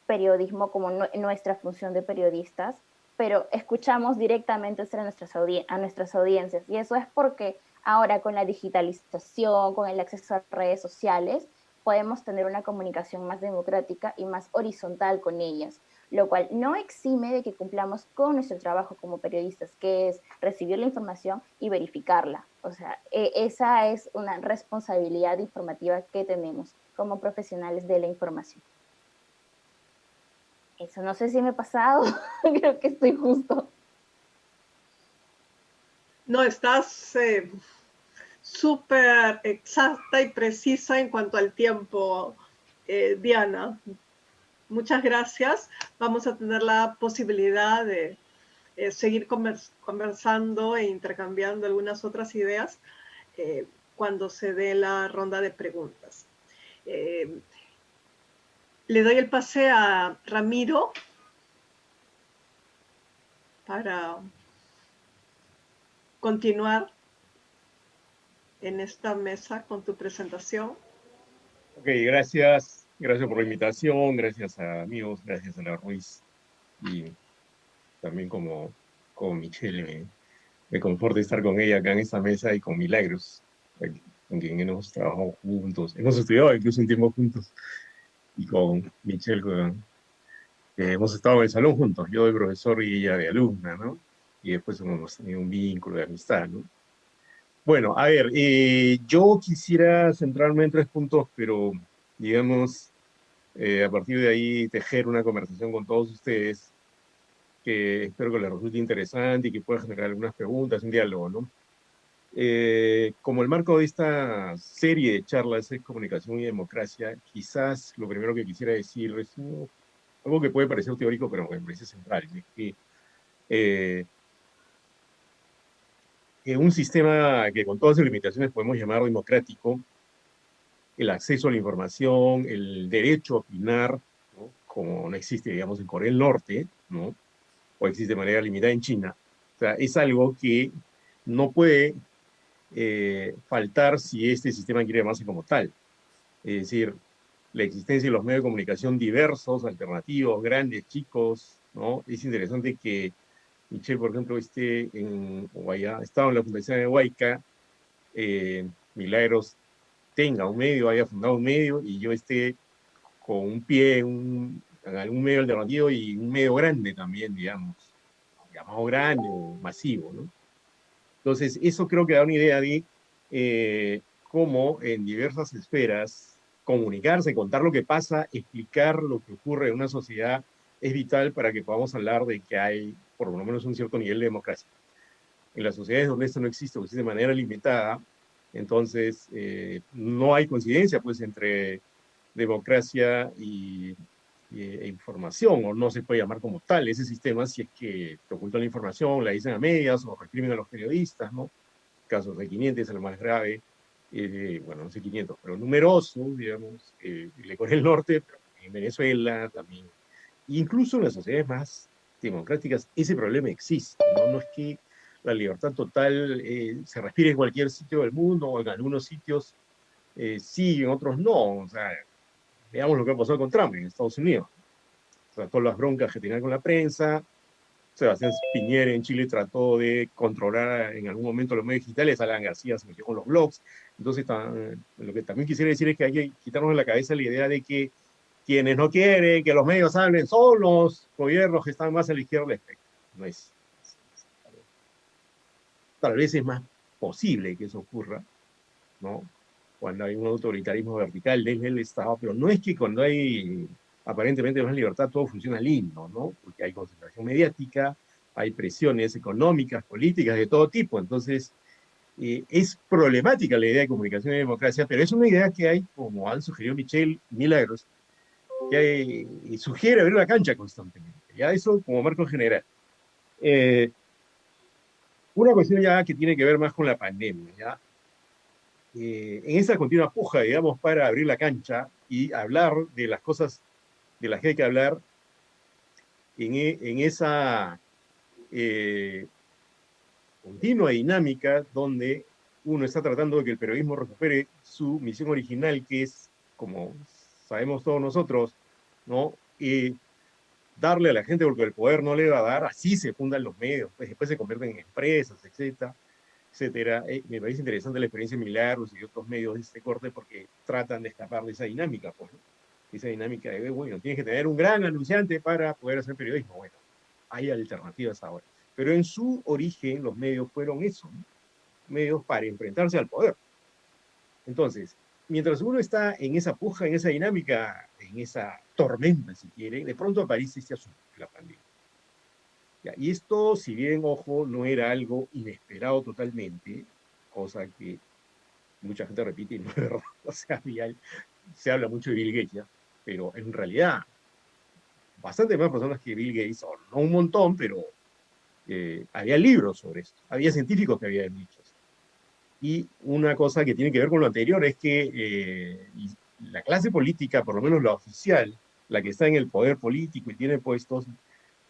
periodismo como nuestra función de periodistas, pero escuchamos directamente a nuestras audiencias. Y eso es porque ahora con la digitalización, con el acceso a redes sociales, podemos tener una comunicación más democrática y más horizontal con ellas, lo cual no exime de que cumplamos con nuestro trabajo como periodistas, que es recibir la información y verificarla. O sea, esa es una responsabilidad informativa que tenemos como profesionales de la información. Eso, no sé si me he pasado, creo que estoy justo. No, estás súper exacta y precisa en cuanto al tiempo, Diana. Muchas gracias. Vamos a tener la posibilidad de seguir conversando e intercambiando algunas otras ideas cuando se dé la ronda de preguntas. Le doy el pase a Ramiro para continuar en esta mesa con tu presentación. Ok, gracias. Gracias por la invitación, gracias a amigos, gracias a la Ruiz. Y también como Michelle, me conforta estar con ella acá en esta mesa y con Milagros, con quien hemos trabajado juntos. Hemos estudiado incluso un tiempo juntos. Y con Michelle, hemos estado en el salón juntos, yo de profesor y ella de alumna, ¿no? Y después hemos tenido un vínculo de amistad, ¿no? Bueno, a ver, yo quisiera centrarme en 3 puntos, pero digamos, a partir de ahí tejer una conversación con todos ustedes que espero que les resulte interesante y que pueda generar algunas preguntas, un diálogo, ¿no? Como el marco de esta serie de charlas es comunicación y democracia, quizás lo primero que quisiera decir es algo que puede parecer teórico, pero me parece central, es que un sistema que con todas sus limitaciones podemos llamar democrático, el acceso a la información, el derecho a opinar, ¿no? Como no existe, digamos, en Corea del Norte, ¿no? O existe de manera limitada en China. O sea, es algo que no puede faltar si este sistema quiere llamarse como tal. Es decir, la existencia de los medios de comunicación diversos, alternativos, grandes, chicos, ¿no? Es interesante que Michelle, por ejemplo, esté o haya estado en la Fundación de Huayca, Milagros tenga un medio, haya fundado un medio, y yo esté con un pie en algún medio alternativo y un medio grande también, digamos, llamado grande o masivo, ¿no? Entonces, eso creo que da una idea de cómo en diversas esferas comunicarse, contar lo que pasa, explicar lo que ocurre en una sociedad es vital para que podamos hablar de que hay por lo menos un cierto nivel de democracia. En las sociedades donde esto no existe o existe de manera limitada, entonces no hay coincidencia pues entre democracia e información, o no se puede llamar como tal ese sistema si es que te ocultan la información, la dicen a medias o reprimen a los periodistas, ¿no? Casos de 500 es el más grave, bueno, no sé 500, pero numerosos, digamos, el de Corea del Norte, en Venezuela también. Incluso en las sociedades más democráticas ese problema existe, ¿no? No es que la libertad total se respire en cualquier sitio del mundo, o en algunos sitios sí, en otros no. O sea, veamos lo que ha pasado con Trump en Estados Unidos. O sea, todas las broncas que tenía con la prensa. Sebastián Piñera en Chile trató de controlar en algún momento los medios digitales, Alan García se metió con los blogs. Entonces, lo que también quisiera decir es que hay que quitarnos de la cabeza la idea de que quienes no quieren que los medios hablen son los gobiernos que están más a la izquierda del espectro. No es. Tal vez es más posible que eso ocurra, ¿no? Cuando hay un autoritarismo vertical desde el Estado, pero no es que cuando hay aparentemente más libertad todo funciona lindo, ¿no? Porque hay concentración mediática, hay presiones económicas, políticas de todo tipo. Entonces, es problemática la idea de comunicación y democracia, pero es una idea que hay, como han sugerido Michel Milagros, que sugiere abrir la cancha constantemente. Ya eso como marco general. Una cuestión ya que tiene que ver más con la pandemia, ¿ya? En esa continua puja, digamos, para abrir la cancha y hablar de las cosas de las que hay que hablar, en esa continua dinámica donde uno está tratando de que el periodismo recupere su misión original, que es, como sabemos todos nosotros, ¿no? Darle a la gente porque el poder no le va a dar, así se fundan los medios, pues después se convierten en empresas, etcétera, etcétera. Me parece interesante la experiencia de Milagros y otros medios de este corte porque tratan de escapar de esa dinámica, pues, ¿no? Esa dinámica de, bueno, tienes que tener un gran anunciante para poder hacer periodismo. Bueno, hay alternativas ahora. Pero en su origen los medios fueron eso, ¿no? Medios para enfrentarse al poder. Entonces, mientras uno está en esa puja, en esa dinámica, en esa tormenta, si quiere, de pronto aparece este asunto, la pandemia. Ya, y esto, si bien, ojo, no era algo inesperado totalmente, cosa que mucha gente repite y no es verdad. O sea, se habla mucho de Bill Gates, ¿ya? Pero en realidad, bastante más personas que Bill Gates, o no un montón, pero había libros sobre esto, había científicos que habían dicho esto. Y una cosa que tiene que ver con lo anterior es que la clase política, por lo menos la oficial, la que está en el poder político y tiene puestos,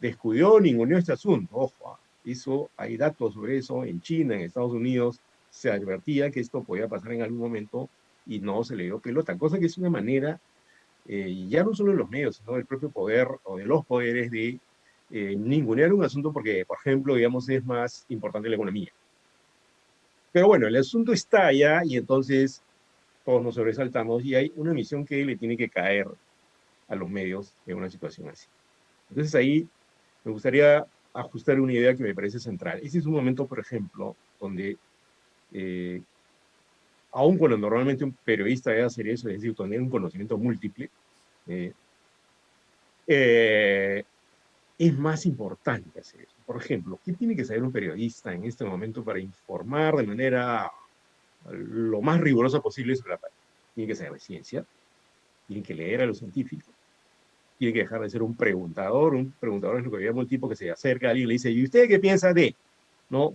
descuidó, ninguneó este asunto. Ojo, eso, hay datos sobre eso en China, en Estados Unidos, se advertía que esto podía pasar en algún momento y no se le dio pelota, cosa que es una manera, ya no solo de los medios, sino del propio poder o de los poderes de ningunear un asunto porque, por ejemplo, digamos, es más importante la economía. Pero bueno, el asunto está allá y entonces todos nos sobresaltamos y hay una misión que le tiene que caer a los medios en una situación así. Entonces ahí me gustaría ajustar una idea que me parece central. Ese es un momento, por ejemplo, donde, aun cuando normalmente un periodista debe hacer eso, es decir, tener un conocimiento múltiple, es más importante hacer eso. Por ejemplo, ¿qué tiene que saber un periodista en este momento para informar de manera lo más rigurosa posible sobre la pandemia? Tiene que saber de ciencia, tiene que leer a los científicos, tiene que dejar de ser un preguntador. Un preguntador es lo que llamo el tipo que se acerca a alguien y le dice, ¿y usted qué piensa de? No.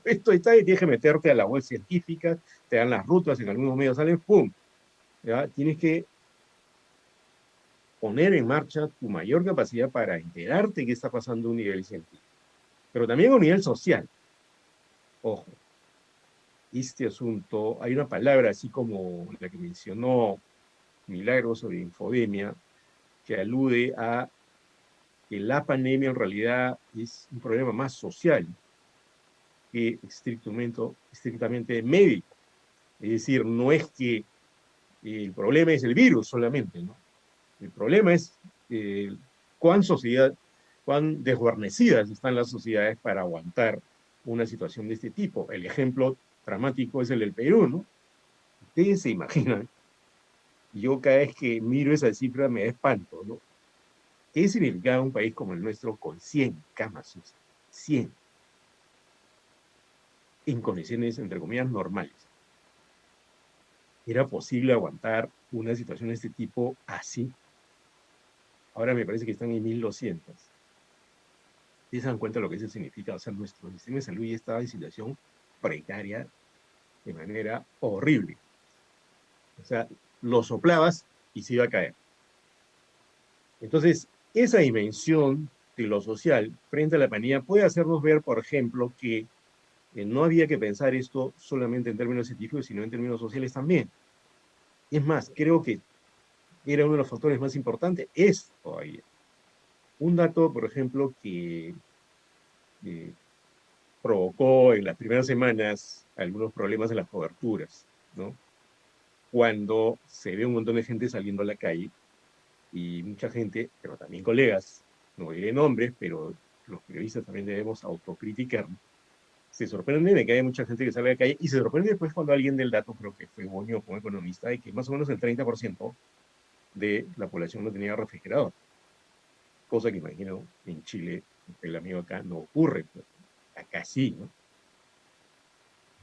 Esto está y tienes que meterte a la web científica, te dan las rutas, en algunos medios salen, ¡pum! ¿Ya? Tienes que poner en marcha tu mayor capacidad para enterarte qué está pasando a un nivel científico, pero también a un nivel social. Ojo, este asunto, hay una palabra así como la que mencionó Milagros sobre infodemia, que alude a que la pandemia en realidad es un problema más social que estrictamente médico. Es decir, no es que el problema es el virus solamente, ¿no? El problema es cuán desguarnecidas están las sociedades para aguantar una situación de este tipo. El ejemplo dramático es el del Perú, ¿no? Ustedes se imaginan, yo cada vez que miro esa cifra me da espanto, ¿no? ¿Qué significaba un país como el nuestro con 100 camas UCI? 100. En condiciones, entre comillas, normales. ¿Era posible aguantar una situación de este tipo así? Ahora me parece que están en 1200. ¿Se dan cuenta de lo que eso significa? O sea, nuestro sistema de salud ya estaba en situación precaria de manera horrible. O sea, lo soplabas y se iba a caer. Entonces, esa dimensión de lo social frente a la pandemia puede hacernos ver, por ejemplo, que no había que pensar esto solamente en términos científicos, sino en términos sociales también. Es más, creo que era uno de los factores más importantes, es todavía. Un dato, por ejemplo, que provocó en las primeras semanas algunos problemas en las coberturas, ¿no? Cuando se ve un montón de gente saliendo a la calle, y mucha gente, pero también colegas, no diré nombres, pero los periodistas también debemos autocriticar, se sorprende de que haya mucha gente que sale a la calle, y se sorprende después cuando alguien del dato, creo que fue Boño como economista, de que más o menos el 30% de la población no tenía refrigerador. Cosa que imagino en Chile, el amigo acá, no ocurre, pero acá sí, ¿no?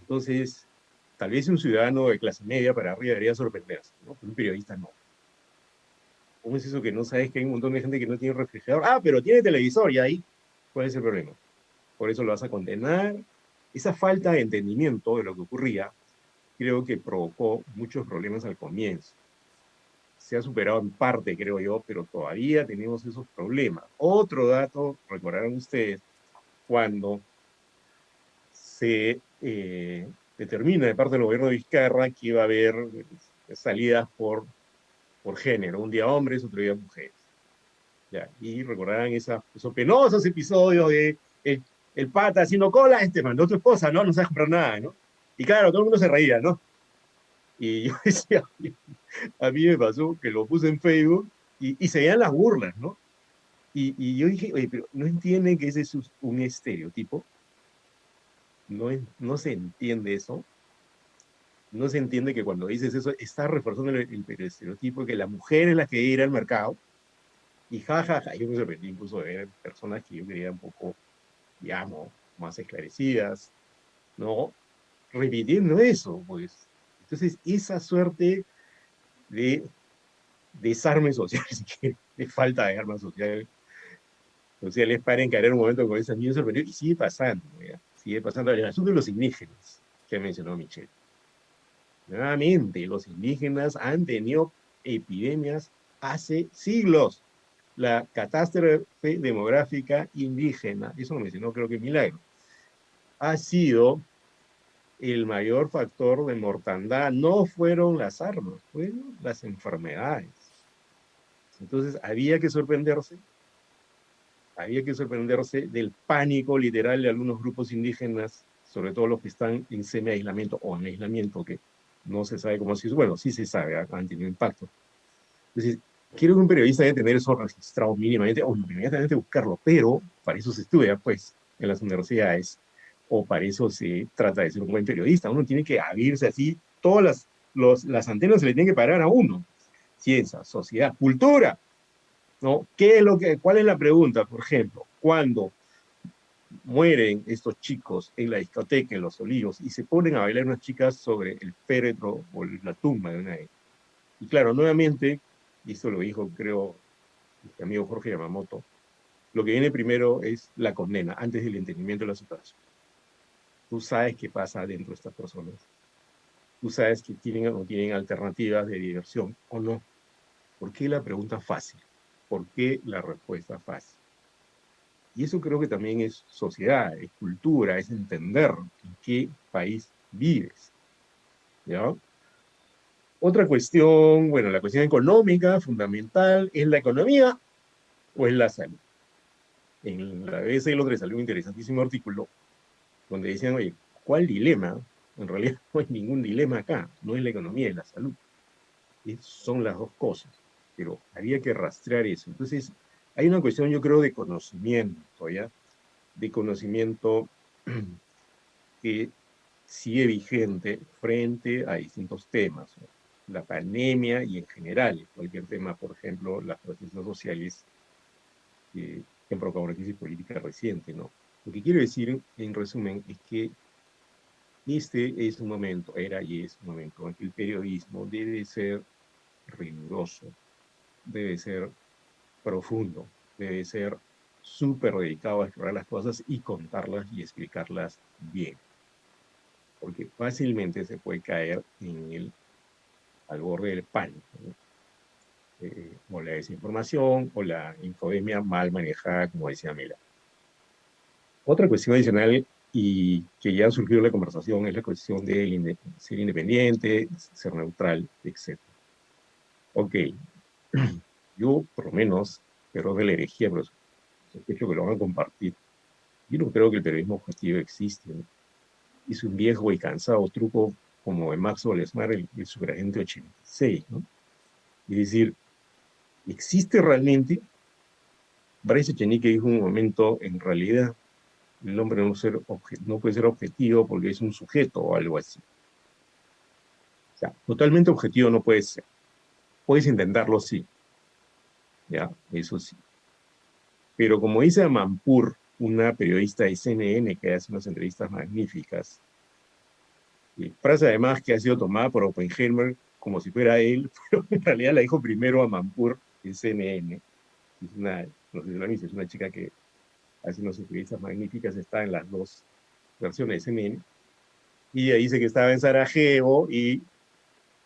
Entonces, tal vez un ciudadano de clase media para arriba debería sorprenderse, ¿no? Pero un periodista no. ¿Cómo es eso que no sabes que hay un montón de gente que no tiene refrigerador? Ah, pero tiene televisor, y ahí, ¿cuál es el problema? Por eso lo vas a condenar. Esa falta de entendimiento de lo que ocurría, creo que provocó muchos problemas al comienzo. Se ha superado en parte, creo yo, pero todavía tenemos esos problemas. Otro dato, recordarán ustedes, cuando se determina de parte del gobierno de Vizcarra que iba a haber salidas por género, un día hombres, otro día mujeres. Ya, y recordarán esos penosos episodios de el pata haciendo cola, mandó a tu esposa, ¿no? No sabes comprar nada, ¿no? Y claro, todo el mundo se reía, ¿no? Y yo decía, a mí me pasó que lo puse en Facebook y se veían las burlas, ¿no? Y yo dije, oye, pero ¿no entienden que ese es un estereotipo? No se entiende eso. No se entiende que cuando dices eso, estás reforzando el estereotipo de que la mujer es la que irá al mercado. Y jajaja, yo me sorprendí incluso de ver personas que yo creía un poco, digamos, más esclarecidas, ¿no? Repitiendo eso, pues. Entonces, esa suerte de desarme social, de falta de armas sociales para encarar un momento con esas niñas sorprendió, y sigue pasando, ¿ya? Sigue pasando. El asunto de los indígenas, que mencionó Michelle. Nuevamente, los indígenas han tenido epidemias hace siglos. La catástrofe demográfica indígena, eso lo mencionó creo que Milagro, ha sido el mayor factor de mortandad. No fueron las armas, fueron las enfermedades. Entonces había que sorprenderse del pánico literal de algunos grupos indígenas, sobre todo los que están en semi-aislamiento o en aislamiento, que no se sabe cómo se hizo. Bueno, sí se sabe, han tenido impacto. Entonces, quiero que un periodista debe tener eso registrado mínimamente, o inmediatamente buscarlo, pero para eso se estudia, pues, en las universidades, o para eso se trata de ser un buen periodista. Uno tiene que abrirse así, todas las antenas se le tienen que parar a uno. Ciencia, sociedad, cultura, ¿no? ¿Cuál es la pregunta? Por ejemplo, cuando mueren estos chicos en la discoteca, en Los Olivos, y se ponen a bailar unas chicas sobre el féretro o la tumba de una de ellas. Y claro, nuevamente, y esto lo dijo, creo, mi amigo Jorge Yamamoto, lo que viene primero es la condena, antes del entendimiento de la situación. Tú sabes qué pasa dentro de estas personas. Tú sabes que tienen o no tienen alternativas de diversión o no. ¿Por qué la pregunta fácil? ¿Por qué la respuesta fácil? Y eso creo que también es sociedad, es cultura, es entender en qué país vives. ¿Ya? Otra cuestión, bueno, la cuestión económica fundamental, ¿es la economía o es la salud? En la BBC de Londres salió un interesantísimo artículo donde decían, oye, ¿cuál dilema? En realidad no hay ningún dilema acá, no es la economía, es la salud. Son las dos cosas, pero había que rastrear eso. Entonces, hay una cuestión, yo creo, de conocimiento, ¿ya? De conocimiento que sigue vigente frente a distintos temas, ¿no? La pandemia y en general, cualquier tema, por ejemplo, las protestas sociales que han provocado una crisis política reciente, ¿no? Lo que quiero decir, en resumen, es que este es un momento, era y es un momento en que el periodismo debe ser riguroso, debe ser profundo, debe ser súper dedicado a explorar las cosas y contarlas y explicarlas bien. Porque fácilmente se puede caer al borde del pánico, ¿no? o la desinformación, o la infodemia mal manejada, como decía Mela. Otra cuestión adicional, y que ya ha surgido en la conversación, es la cuestión de ser independiente, ser neutral, etc. Ok, yo por lo menos, pero de la herejía, pero sospecho que lo van a compartir. Yo no creo que el periodismo objetivo existe, ¿no? Es un viejo y cansado truco como de Max Olesmar, el superagente 86, ¿no? Es decir, ¿existe realmente? Bryce Echenique dijo en un momento, en realidad, el hombre no puede ser objetivo porque es un sujeto o algo así. O sea, totalmente objetivo no puede ser. Puedes intentarlo, sí. Ya, eso sí. Pero como dice Amanpour, una periodista de CNN que hace unas entrevistas magníficas, frase además que ha sido tomada por Oppenheimer como si fuera él, pero en realidad la dijo primero Amanpour en CNN. Es una, no sé si la viste, es una chica que hace unas entrevistas magníficas, está en las dos versiones de CNN, y ella dice que estaba en Sarajevo y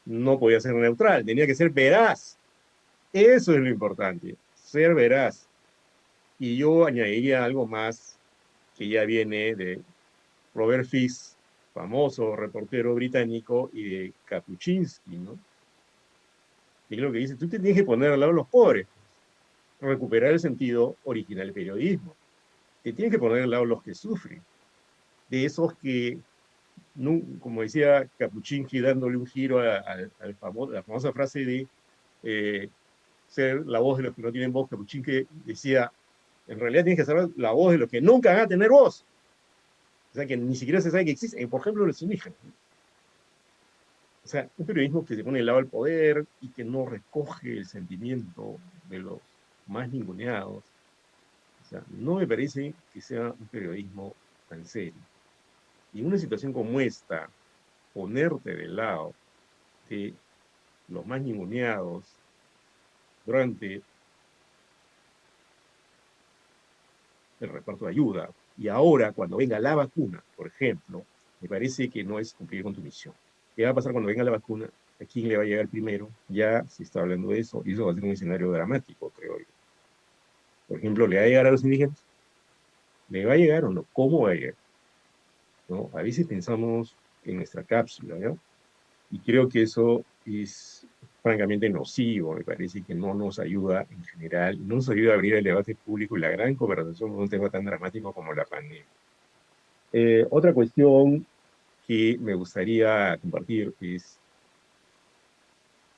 no podía ser neutral, tenía que ser veraz. Eso es lo importante, ser veraz. Y yo añadiría algo más que ya viene de Robert Fisk, famoso reportero británico, y de Kapuczynski, ¿no? Y lo que dice, tú te tienes que poner al lado de los pobres, recuperar el sentido original del periodismo. Te tienes que poner al lado de los que sufren, de esos que, no, como decía Kapuczynski, dándole un giro a la famosa frase de ser la voz de los que no tienen voz. Kapuczynski decía, en realidad tienes que ser la voz de los que nunca van a tener voz. O sea, que ni siquiera se sabe que existen, por ejemplo, los indígenas. O sea, un periodismo que se pone al lado del poder y que no recoge el sentimiento de los más ninguneados. O sea, no me parece que sea un periodismo tan serio. Y en una situación como esta, ponerte del lado de los más ninguneados durante el reparto de ayuda, y ahora cuando venga la vacuna, por ejemplo, me parece que no es cumplir con tu misión. ¿Qué va a pasar cuando venga la vacuna? ¿A quién le va a llegar primero? Ya se está hablando de eso, y eso va a ser un escenario dramático, creo yo. Por ejemplo, ¿le va a llegar a los indígenas? ¿Le va a llegar o no? ¿Cómo va a llegar? ¿No? A veces pensamos en nuestra cápsula, ¿no? Y creo que eso es francamente nocivo, me parece que no nos ayuda en general, no nos ayuda a abrir el debate público y la gran conversación con un tema tan dramático como la pandemia. Otra cuestión que me gustaría compartir es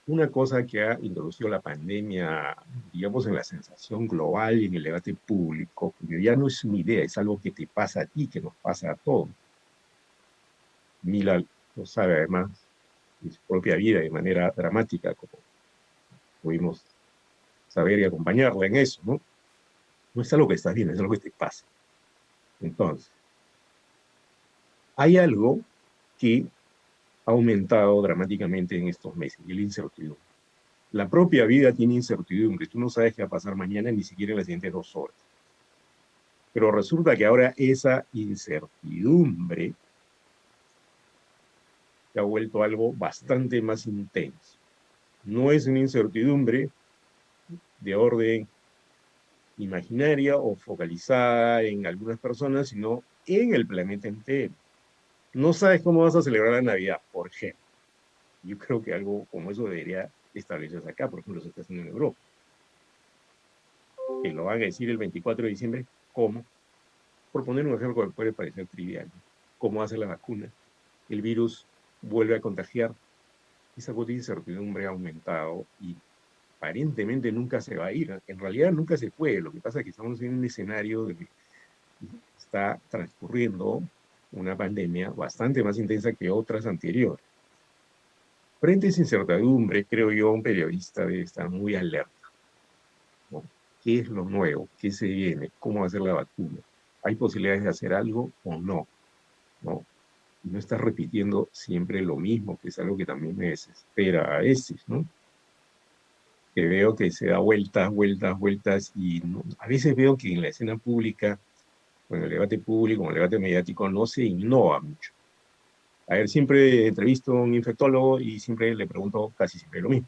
una cosa que ha introducido la pandemia, digamos, en la sensación global y en el debate público, porque ya no es una idea, es algo que te pasa a ti, que nos pasa a todos. Mila lo sabe además de su propia vida de manera dramática, como pudimos saber y acompañarla en eso, ¿no? No es algo que estás viendo, es algo que te pasa. Entonces, hay algo que ha aumentado dramáticamente en estos meses, y la incertidumbre. La propia vida tiene incertidumbre, tú no sabes qué va a pasar mañana, ni siquiera en las siguientes 2 horas. Pero resulta que ahora esa incertidumbre se ha vuelto algo bastante más intenso. No es una incertidumbre de orden imaginaria o focalizada en algunas personas, sino en el planeta entero. No sabes cómo vas a celebrar la Navidad, por ejemplo. Yo creo que algo como eso debería establecerse acá, por ejemplo, se está haciendo en Europa. Que lo van a decir el 24 de diciembre, ¿cómo? Por poner un ejemplo que puede parecer trivial. ¿Cómo hace la vacuna? El virus vuelve a contagiar. Esa cuota de incertidumbre ha aumentado y aparentemente nunca se va a ir. En realidad nunca se fue. Lo que pasa es que estamos en un escenario de que está transcurriendo una pandemia bastante más intensa que otras anteriores. Frente a esa incertidumbre, creo yo, un periodista debe estar muy alerta, ¿no? ¿Qué es lo nuevo? ¿Qué se viene? ¿Cómo va a ser la vacuna? ¿Hay posibilidades de hacer algo o no? ¿No? Y no estar repitiendo siempre lo mismo, que es algo que también me desespera a veces, ¿no? Que veo que se da vueltas, vueltas, vueltas, y no, a veces veo que en la escena pública, o en el debate público, o en el debate mediático, no se innova mucho. A ver, siempre entrevisto a un infectólogo y siempre le pregunto casi siempre lo mismo.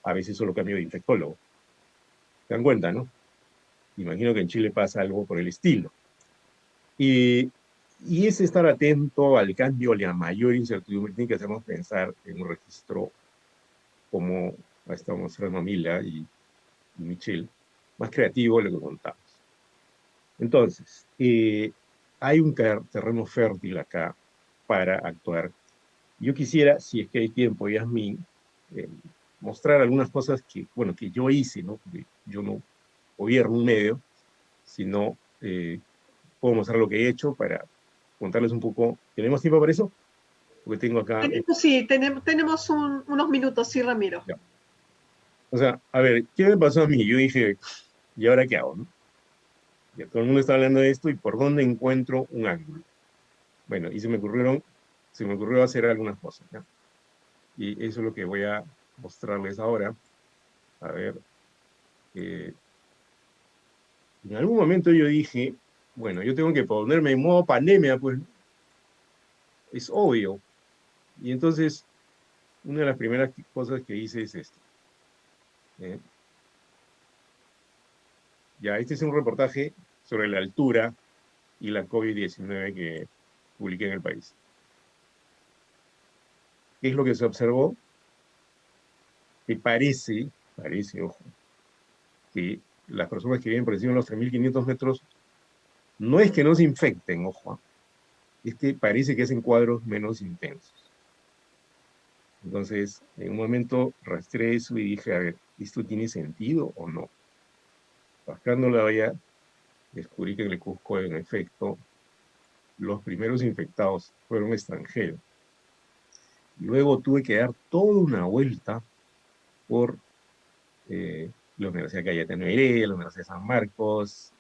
a veces solo cambio de infectólogo. ¿Se dan cuenta, no? Imagino que en Chile pasa algo por el estilo. Y es estar atento al cambio, a la mayor incertidumbre, tiene que hacernos pensar en un registro como estamos mostrando Mila y Michelle, más creativo de lo que contamos. Entonces, hay un terreno fértil acá para actuar. Yo quisiera, si es que hay tiempo, Yasmín, mostrar algunas cosas que, bueno, que yo hice, ¿no? Porque yo no gobierno un medio, sino puedo mostrar lo que he hecho para contarles un poco. ¿Tenemos tiempo para eso? Porque tengo acá... Sí, tenemos unos minutos, sí, Ramiro. Ya. O sea, a ver, ¿qué me pasó a mí? Yo dije, ¿y ahora qué hago, no? Ya todo el mundo está hablando de esto y ¿por dónde encuentro un ángulo? Bueno, y se me ocurrió hacer algunas cosas, ¿ya? Y eso es lo que voy a mostrarles ahora. A ver, en algún momento yo dije, bueno, yo tengo que ponerme en modo pandemia, pues, es obvio. Y entonces, una de las primeras cosas que hice es esto. Ya, este es un reportaje sobre la altura y la COVID-19 que publiqué en El País. ¿Qué es lo que se observó? Que parece, ojo, que las personas que viven por encima de los 3.500 metros no es que no se infecten, ojo, es que parece que hacen cuadros menos intensos. Entonces, en un momento rastré eso y dije, a ver, ¿esto tiene sentido o no? Rascando la olla, descubrí que en el Cusco, en efecto, los primeros infectados fueron extranjeros. Luego tuve que dar toda una vuelta por la Universidad Cayetano Heredia, la Universidad de San Marcos.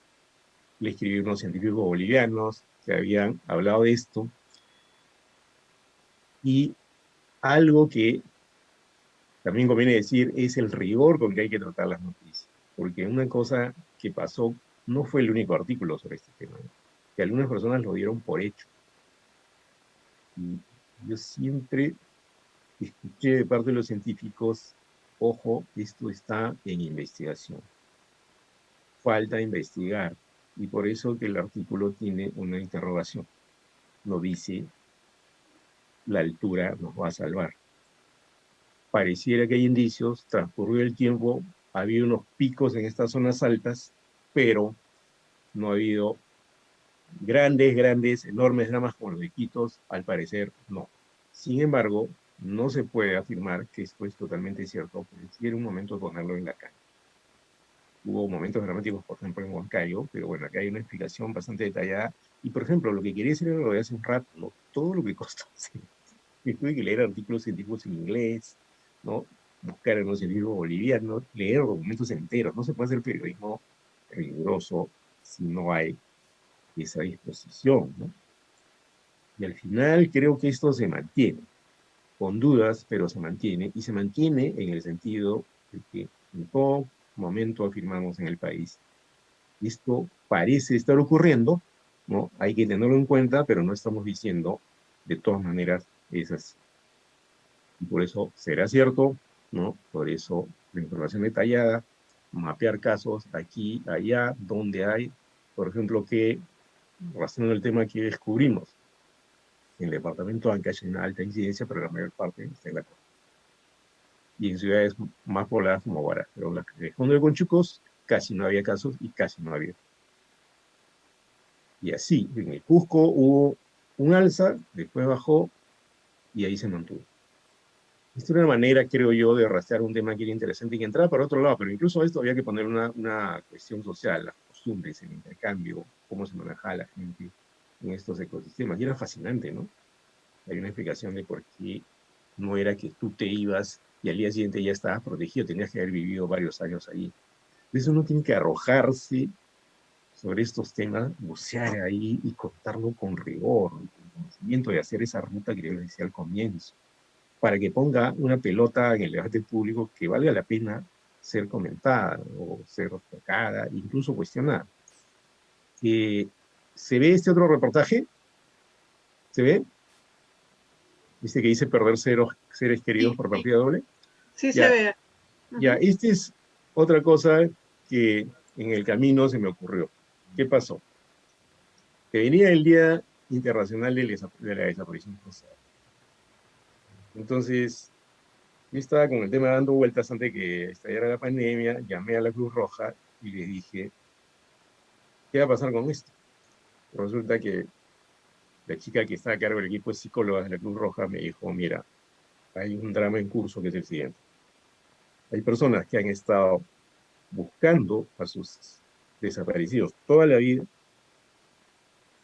Le escribí a unos científicos bolivianos que habían hablado de esto. Y algo que también conviene decir es el rigor con que hay que tratar las noticias. Porque una cosa que pasó, no fue el único artículo sobre este tema, que algunas personas lo dieron por hecho. Y yo siempre escuché de parte de los científicos, ojo, esto está en investigación. Falta investigar. Y por eso que el artículo tiene una interrogación. No dice, la altura nos va a salvar. Pareciera que hay indicios, transcurrió el tiempo, ha habido unos picos en estas zonas altas, pero no ha habido grandes, enormes dramas como los de Iquitos, al parecer no. Sin embargo, no se puede afirmar que esto es totalmente cierto, porque sí era un momento de ponerlo en la calle. Hubo momentos dramáticos, por ejemplo, en Huancayo, pero bueno, acá hay una explicación bastante detallada. Y, por ejemplo, lo que quería decir era lo de hace un rato, ¿no? Todo lo que costó. Sí. Tuve que leer artículos científicos en inglés, ¿no? Buscar en los científicos bolivianos, leer documentos enteros. No se puede hacer periodismo riguroso si no hay esa disposición, ¿no? Y al final creo que esto se mantiene, con dudas, pero se mantiene, y se mantiene en el sentido de que en todo momento afirmamos en el país, esto parece estar ocurriendo, ¿no? Hay que tenerlo en cuenta, pero no estamos diciendo de todas maneras es así. Y por eso será cierto, ¿no? Por eso la información detallada, mapear casos aquí, allá, donde hay, por ejemplo, que, razonando el tema que descubrimos, en el departamento de Ancash hay una alta incidencia, pero la mayor parte está en la costa. Y en ciudades más pobladas como Huaraz, pero en la región de Conchucos casi no había casos y casi no había. Y así, en el Cusco hubo un alza, después bajó y ahí se mantuvo. Esta es una manera, creo yo, de rastrear un tema que era interesante y que entraba por otro lado, pero incluso a esto había que poner una cuestión social, las costumbres, el intercambio, cómo se manejaba la gente en estos ecosistemas. Y era fascinante, ¿no? Hay una explicación de por qué no era que tú te ibas y al día siguiente ya estabas protegido, tenías que haber vivido varios años ahí. Entonces uno tiene que arrojarse sobre estos temas, bucear ahí y contarlo con rigor, con conocimiento de hacer esa ruta que les decía al comienzo, para que ponga una pelota en el debate público que valga la pena ser comentada o ser tocada, incluso cuestionada. ¿Se ve este otro reportaje? ¿Se ve? ¿Viste que dice perder seres queridos por partida doble? Sí, Ya. se ve. Ya, esta es otra cosa que en el camino se me ocurrió. ¿Qué pasó? Que venía el Día Internacional de la Desaparición Forzada. Entonces, yo estaba con el tema dando vueltas antes de que estallara la pandemia, llamé a la Cruz Roja y les dije, ¿qué va a pasar con esto? Resulta que la chica que está a cargo del equipo de psicólogas de la Cruz Roja me dijo, mira, hay un drama en curso que es el siguiente. Hay personas que han estado buscando a sus desaparecidos toda la vida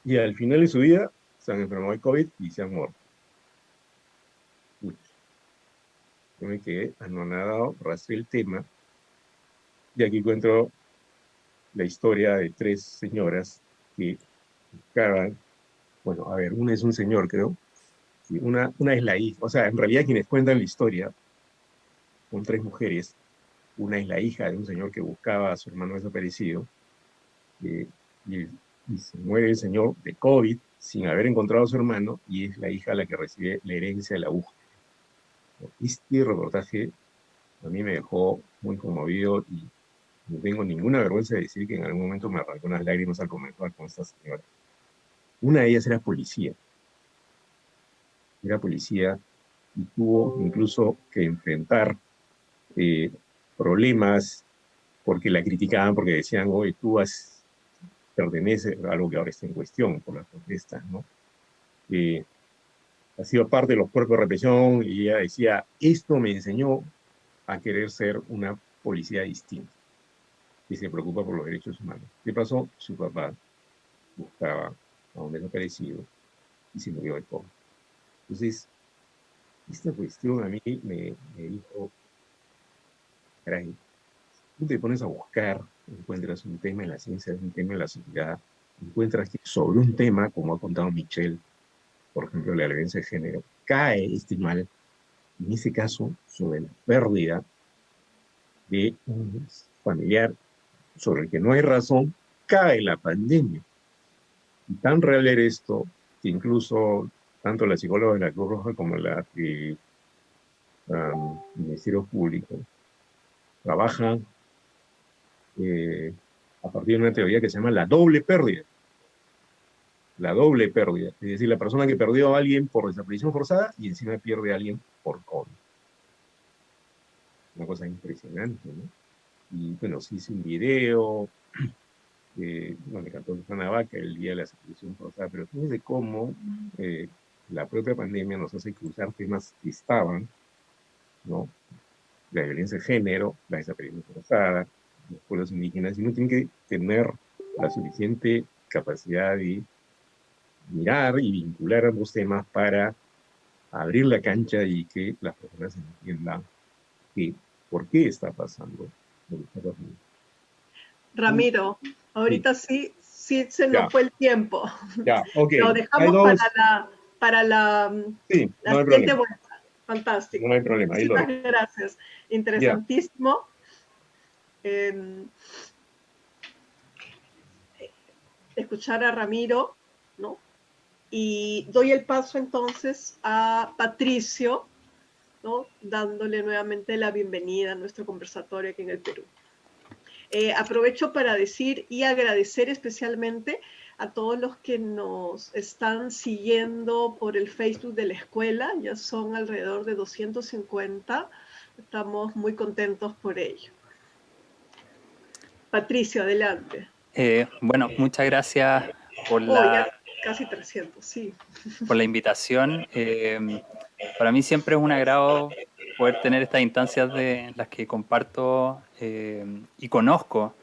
y al final de su vida se han enfermado de COVID y se han muerto. Uy, yo me quedé anonadado, rastré el tema y aquí encuentro la historia de 3 señoras que buscaban, bueno, a ver, una es un señor, creo, y una es la hija, o sea, en realidad quienes cuentan la historia son 3 mujeres, una es la hija de un señor que buscaba a su hermano desaparecido, y, y se muere el señor de COVID sin haber encontrado a su hermano, y es la hija la que recibe la herencia de la búsqueda. Este reportaje a mí me dejó muy conmovido y no tengo ninguna vergüenza de decir que en algún momento me arrancó unas lágrimas al comentar con esta señora. Una de ellas era policía y tuvo incluso que enfrentar problemas porque la criticaban, porque decían, oye, perteneces a algo que ahora está en cuestión por las protestas, ¿no? Ha sido parte de los cuerpos de represión y ella decía, esto me enseñó a querer ser una policía distinta, que se preocupa por los derechos humanos. ¿Qué pasó? Su papá buscaba a un desaparecido y se murió de COVID. Entonces, esta cuestión a mí me dijo, caray, tú te pones a buscar, encuentras un tema en la ciencia, un tema en la sociedad, encuentras que sobre un tema, como ha contado Michelle, por ejemplo, la violencia de género, cae este mal, en ese caso, sobre la pérdida de un familiar sobre el que no hay razón, cae la pandemia. Y tan real era esto que incluso tanto la psicóloga de la Cruz Roja como la Ministerio Público trabajan a partir de una teoría que se llama la doble pérdida. La doble pérdida. Es decir, la persona que perdió a alguien por desaparición forzada y encima pierde a alguien por COVID. Una cosa impresionante, ¿no? Y bueno, se hizo un video donde cantó Susana Vaca el día de la desaparición forzada, pero fíjense cómo la propia pandemia nos hace cruzar temas que estaban, ¿no? La violencia de género, la desaparición forzada, los pueblos indígenas, y uno tiene que tener la suficiente capacidad de mirar y vincular ambos temas para abrir la cancha y que las personas entiendan que por qué está pasando lo que está pasando. Ramiro, ahorita sí se nos Ya. fue el tiempo. Ya, ok. Lo dejamos para la Sí, no hay siguiente problema. vuelta. Fantástico. No hay problema, ahí lo Muchísimas dejo. gracias. Interesantísimo. Escuchar a Ramiro, ¿no? Y doy el paso entonces a Patricio, ¿no? Dándole nuevamente la bienvenida a nuestro conversatorio aquí en el Perú. Aprovecho para decir y agradecer especialmente a todos los que nos están siguiendo por el Facebook de la escuela. Ya son alrededor de 250. Estamos muy contentos por ello. Patricio, adelante. Bueno, muchas gracias por ya casi 300, sí. por la invitación. Para mí siempre es un agrado poder tener estas instancias de las que comparto y conozco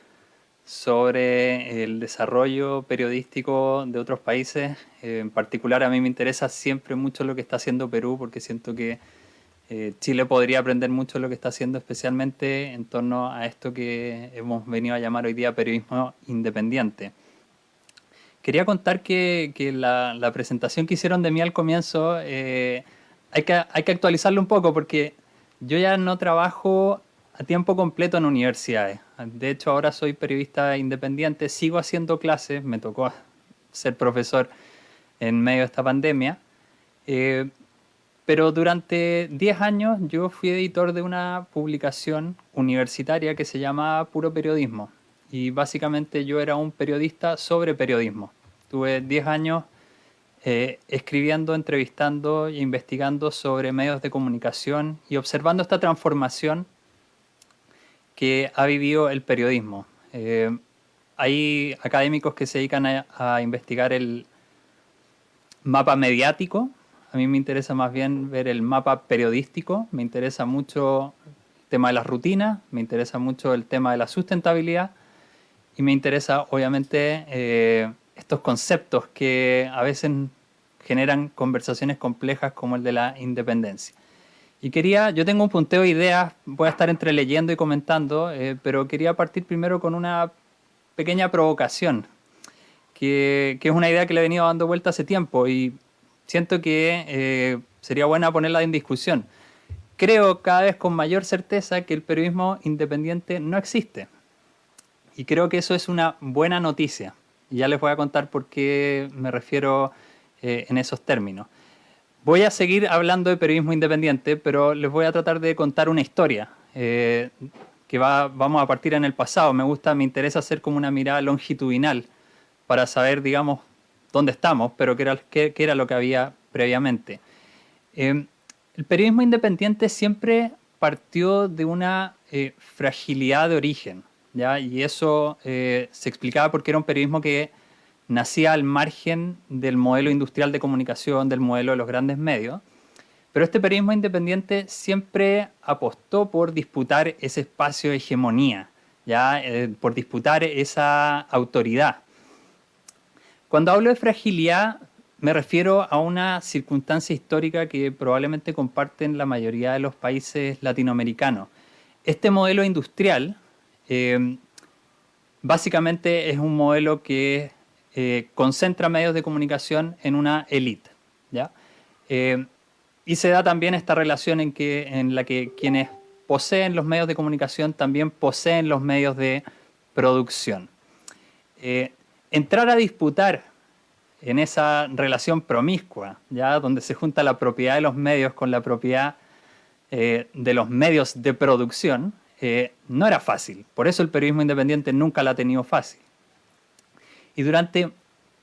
sobre el desarrollo periodístico de otros países. En particular, a mí me interesa siempre mucho lo que está haciendo Perú, porque siento que Chile podría aprender mucho de lo que está haciendo, especialmente en torno a esto que hemos venido a llamar hoy día periodismo independiente. Quería contar que la presentación que hicieron de mí al comienzo hay que actualizarlo un poco, porque yo ya no trabajo a tiempo completo en universidades. De hecho, ahora soy periodista independiente, sigo haciendo clases, me tocó ser profesor en medio de esta pandemia, Pero durante 10 años yo fui editor de una publicación universitaria que se llama Puro Periodismo. Y básicamente yo era un periodista sobre periodismo. Tuve 10 años escribiendo, entrevistando e investigando sobre medios de comunicación y observando esta transformación que ha vivido el periodismo. Hay académicos que se dedican a investigar el mapa mediático. A mí me interesa más bien ver el mapa periodístico. Me interesa mucho el tema de las rutinas, me interesa mucho el tema de la sustentabilidad y me interesa obviamente estos conceptos que a veces generan conversaciones complejas como el de la independencia. Y yo tengo un punteo de ideas, voy a estar entre leyendo y comentando, pero quería partir primero con una pequeña provocación, que es una idea que le he venido dando vuelta hace tiempo y siento que sería buena ponerla en discusión. Creo cada vez con mayor certeza que el periodismo independiente no existe. Y creo que eso es una buena noticia. Y ya les voy a contar por qué me refiero en esos términos. Voy a seguir hablando de periodismo independiente, pero les voy a tratar de contar una historia que vamos a partir en el pasado. Me interesa hacer como una mirada longitudinal para saber, digamos, dónde estamos, pero qué era lo que había previamente. El periodismo independiente siempre partió de una fragilidad de origen, ¿ya? Y eso se explicaba porque era un periodismo que nacía al margen del modelo industrial de comunicación, del modelo de los grandes medios. Pero este periodismo independiente siempre apostó por disputar ese espacio de hegemonía, ¿ya? Por disputar esa autoridad. Cuando hablo de fragilidad, me refiero a una circunstancia histórica que probablemente comparten la mayoría de los países latinoamericanos. Este modelo industrial básicamente es un modelo que concentra medios de comunicación en una élite, ¿ya? Y se da también esta relación en la que quienes poseen los medios de comunicación también poseen los medios de producción. Entrar a disputar en esa relación promiscua, ¿ya? Donde se junta la propiedad de los medios con la propiedad de los medios de producción, no era fácil. Por eso el periodismo independiente nunca la ha tenido fácil. Y durante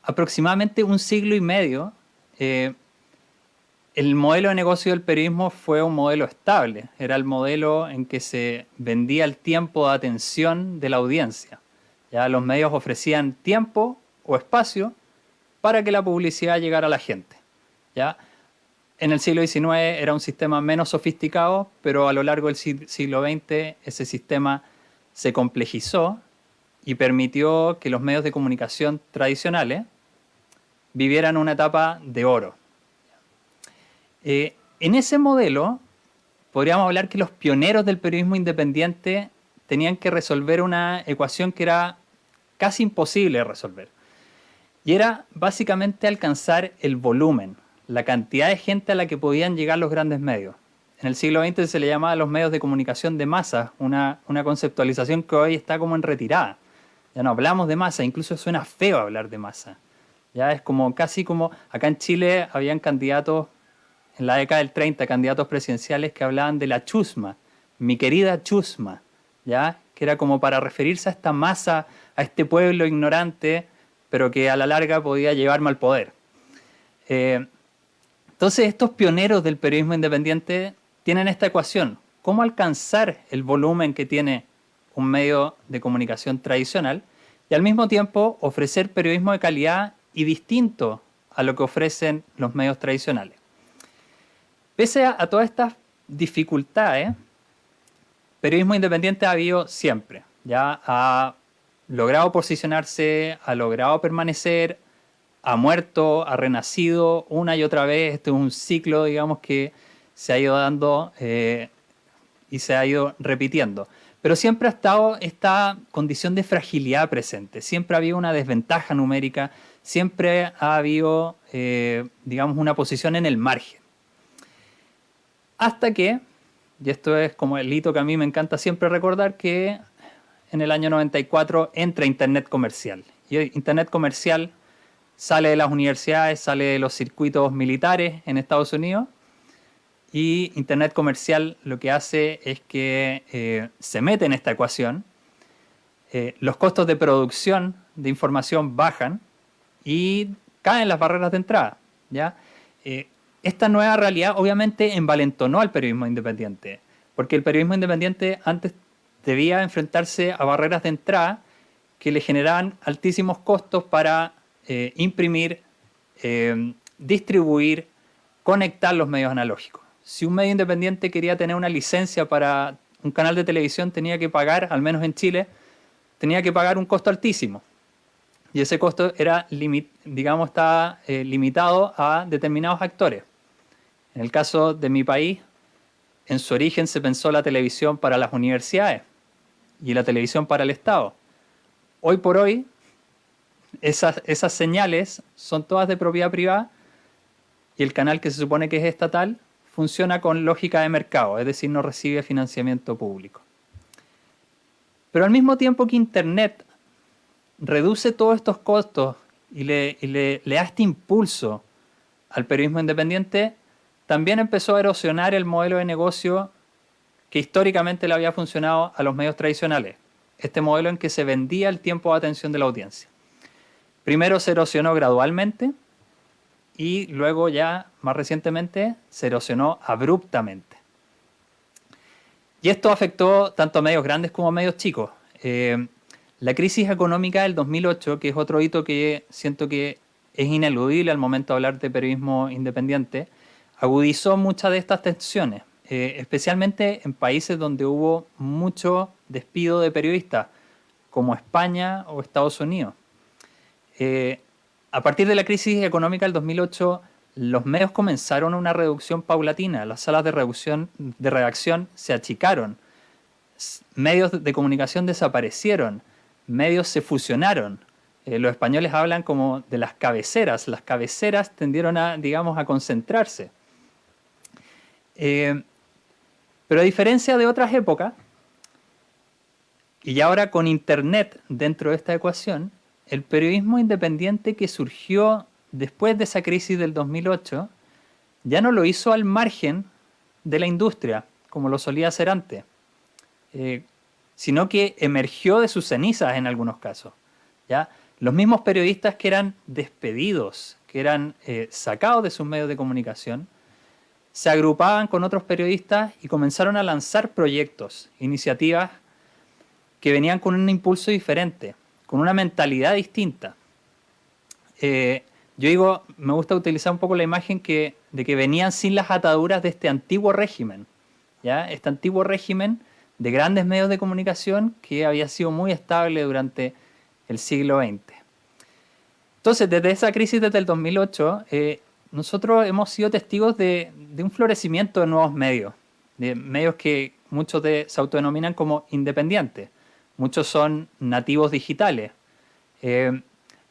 aproximadamente un siglo y medio, el modelo de negocio del periodismo fue un modelo estable. Era el modelo en que se vendía el tiempo de atención de la audiencia. Ya los medios ofrecían tiempo o espacio para que la publicidad llegara a la gente, ¿ya? En el siglo XIX era un sistema menos sofisticado, pero a lo largo del siglo XX ese sistema se complejizó y permitió que los medios de comunicación tradicionales vivieran una etapa de oro. En ese modelo podríamos hablar que los pioneros del periodismo independiente tenían que resolver una ecuación que era casi imposible de resolver. Y era básicamente alcanzar el volumen, la cantidad de gente a la que podían llegar los grandes medios. En el siglo XX se le llamaba a los medios de comunicación de masa, una conceptualización que hoy está como en retirada. Ya no hablamos de masa, incluso suena feo hablar de masa. Ya es como casi como acá en Chile habían candidatos en la década del 30, candidatos presidenciales que hablaban de la chusma, mi querida chusma, ¿ya? Que era como para referirse a esta masa, a este pueblo ignorante, pero que a la larga podía llevarme al poder. Entonces estos pioneros del periodismo independiente tienen esta ecuación: ¿cómo alcanzar el volumen que tiene un medio de comunicación tradicional y al mismo tiempo ofrecer periodismo de calidad y distinto a lo que ofrecen los medios tradicionales? Pese a todas estas dificultades, periodismo independiente ha habido siempre. Ya ha logrado posicionarse, ha logrado permanecer, ha muerto, ha renacido una y otra vez. Este es un ciclo, digamos, que se ha ido dando y se ha ido repitiendo. Pero siempre ha estado esta condición de fragilidad presente. Siempre ha habido una desventaja numérica, siempre ha habido, digamos, una posición en el margen. Hasta que, y esto es como el hito que a mí me encanta siempre recordar, que en el año 94 entra Internet comercial. Y Internet comercial sale de las universidades, sale de los circuitos militares en Estados Unidos, y Internet comercial lo que hace es que se mete en esta ecuación, los costos de producción de información bajan y caen las barreras de entrada, ¿ya? Esta nueva realidad obviamente envalentonó al periodismo independiente, porque el periodismo independiente antes debía enfrentarse a barreras de entrada que le generaban altísimos costos para imprimir, distribuir, conectar los medios analógicos. Si un medio independiente quería tener una licencia para un canal de televisión, tenía que pagar, al menos en Chile, tenía que pagar un costo altísimo. Y ese costo era, digamos, estaba limitado a determinados actores. En el caso de mi país, en su origen se pensó la televisión para las universidades y la televisión para el Estado. Hoy por hoy, esas señales son todas de propiedad privada y el canal que se supone que es estatal funciona con lógica de mercado, es decir, no recibe financiamiento público. Pero al mismo tiempo que Internet reduce todos estos costos y le da este impulso al periodismo independiente, también empezó a erosionar el modelo de negocio que históricamente le había funcionado a los medios tradicionales. Este modelo en que se vendía el tiempo de atención de la audiencia. Primero se erosionó gradualmente y luego ya más recientemente se erosionó abruptamente. Y esto afectó tanto a medios grandes como a medios chicos. La crisis económica del 2008, que es otro hito que siento que es ineludible al momento de hablar de periodismo independiente, agudizó muchas de estas tensiones, especialmente en países donde hubo mucho despido de periodistas, como España o Estados Unidos. A partir de la crisis económica del 2008, los medios comenzaron una reducción paulatina, las salas de redacción se achicaron, medios de comunicación desaparecieron, medios se fusionaron. Los españoles hablan como de las cabeceras tendieron a, digamos, a concentrarse. Pero a diferencia de otras épocas, y ahora con Internet dentro de esta ecuación, el periodismo independiente que surgió después de esa crisis del 2008 ya no lo hizo al margen de la industria, como lo solía hacer antes, sino que emergió de sus cenizas en algunos casos, ¿ya? Los mismos periodistas que eran despedidos, que eran sacados de sus medios de comunicación, se agrupaban con otros periodistas y comenzaron a lanzar proyectos, iniciativas que venían con un impulso diferente, con una mentalidad distinta. Yo digo, me gusta utilizar un poco la imagen de que venían sin las ataduras de este antiguo régimen, ¿ya? Este antiguo régimen de grandes medios de comunicación que había sido muy estable durante el siglo XX. Entonces, desde esa crisis, desde el 2008, nosotros hemos sido testigos de un florecimiento de nuevos medios, de medios que muchos se autodenominan como independientes. Muchos son nativos digitales.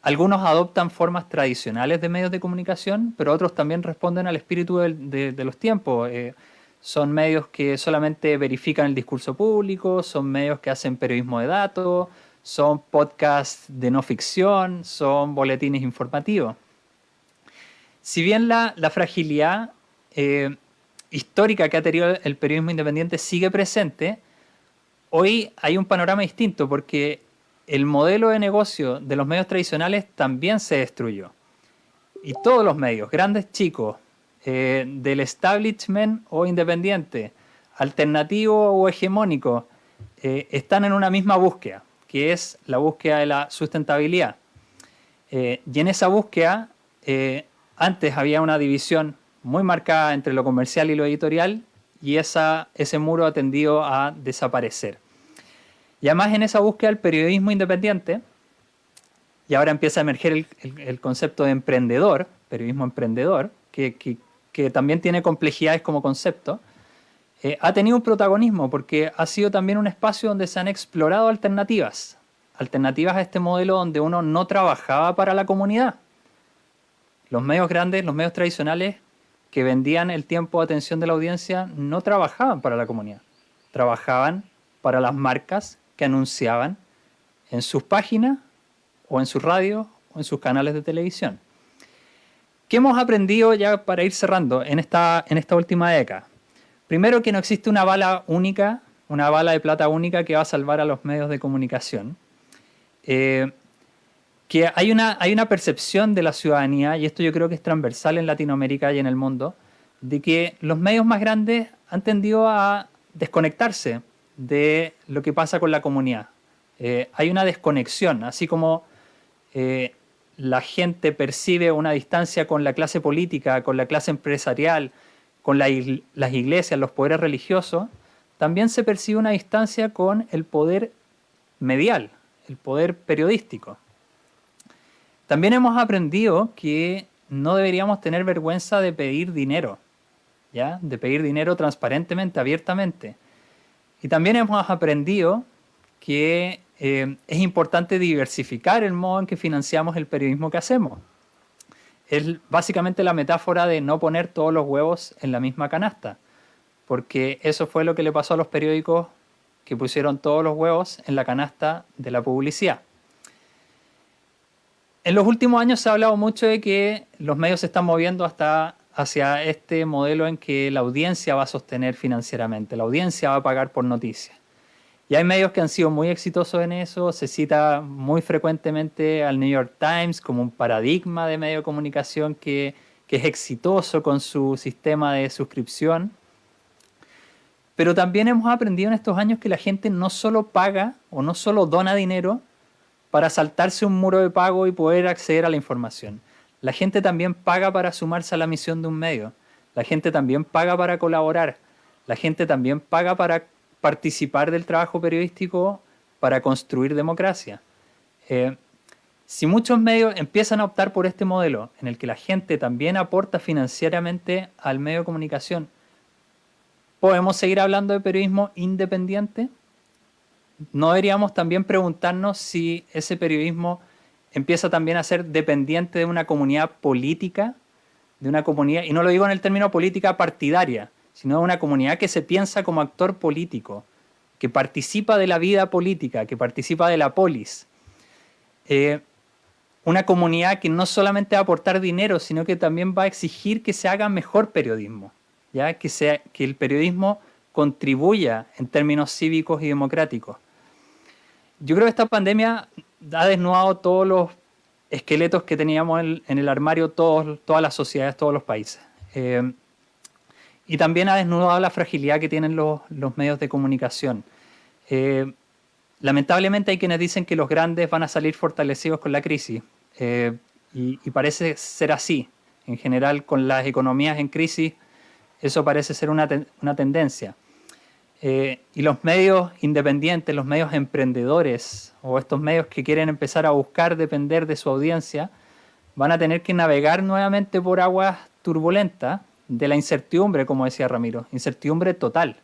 Algunos adoptan formas tradicionales de medios de comunicación, pero otros también responden al espíritu de los tiempos. Son medios que solamente verifican el discurso público, son medios que hacen periodismo de datos, son podcasts de no ficción, son boletines informativos. Si bien la fragilidad histórica que ha tenido el periodismo independiente sigue presente, hoy hay un panorama distinto porque el modelo de negocio de los medios tradicionales también se destruyó. Y todos los medios, grandes, chicos, del establishment o independiente, alternativo o hegemónico, están en una misma búsqueda, que es la búsqueda de la sustentabilidad. Y en esa búsqueda, antes había una división muy marcada entre lo comercial y lo editorial, y ese muro ha tendido a desaparecer. Y además en esa búsqueda del periodismo independiente, y ahora empieza a emerger el concepto de emprendedor, periodismo emprendedor, que también tiene complejidades como concepto, ha tenido un protagonismo porque ha sido también un espacio donde se han explorado alternativas a este modelo donde uno no trabajaba para la comunidad. Los medios grandes, los medios tradicionales que vendían el tiempo de atención de la audiencia no trabajaban para la comunidad, trabajaban para las marcas que anunciaban en sus páginas o en su radio o en sus canales de televisión. ¿Qué hemos aprendido ya para ir cerrando en esta última década? Primero, que no existe una bala única, una bala de plata única que va a salvar a los medios de comunicación. Que hay una percepción de la ciudadanía, y esto yo creo que es transversal en Latinoamérica y en el mundo, de que los medios más grandes han tendido a desconectarse de lo que pasa con la comunidad. Hay una desconexión, así como la gente percibe una distancia con la clase política, con la clase empresarial, con las iglesias, los poderes religiosos, también se percibe una distancia con el poder medial, el poder periodístico. También hemos aprendido que no deberíamos tener vergüenza de pedir dinero, ¿ya? De pedir dinero transparentemente, abiertamente. Y también hemos aprendido que es importante diversificar el modo en que financiamos el periodismo que hacemos. Es básicamente la metáfora de no poner todos los huevos en la misma canasta, porque eso fue lo que le pasó a los periódicos que pusieron todos los huevos en la canasta de la publicidad. En los últimos años se ha hablado mucho de que los medios se están moviendo hacia este modelo en que la audiencia va a sostener financieramente, la audiencia va a pagar por noticias. Y hay medios que han sido muy exitosos en eso, se cita muy frecuentemente al New York Times como un paradigma de medio de comunicación que es exitoso con su sistema de suscripción. Pero también hemos aprendido en estos años que la gente no solo paga o no solo dona dinero para saltarse un muro de pago y poder acceder a la información. La gente también paga para sumarse a la misión de un medio. La gente también paga para colaborar. La gente también paga para participar del trabajo periodístico para construir democracia. Si muchos medios empiezan a optar por este modelo en el que la gente también aporta financieramente al medio de comunicación, ¿podemos seguir hablando de periodismo independiente? ¿No deberíamos también preguntarnos si ese periodismo empieza también a ser dependiente de una comunidad política, de una comunidad, y no lo digo en el término política partidaria, sino de una comunidad que se piensa como actor político, que participa de la vida política, que participa de la polis? Una comunidad que no solamente va a aportar dinero, sino que también va a exigir que se haga mejor periodismo, ¿ya? Que el periodismo contribuya en términos cívicos y democráticos. Yo creo que esta pandemia ha desnudado todos los esqueletos que teníamos en el armario, todas las sociedades, todos los países. Y también ha desnudado la fragilidad que tienen los medios de comunicación. Lamentablemente hay quienes dicen que los grandes van a salir fortalecidos con la crisis. Y parece ser así. En general, con las economías en crisis, eso parece ser una tendencia. Y los medios independientes, los medios emprendedores o estos medios que quieren empezar a buscar depender de su audiencia, van a tener que navegar nuevamente por aguas turbulentas de la incertidumbre, como decía Ramiro, incertidumbre total.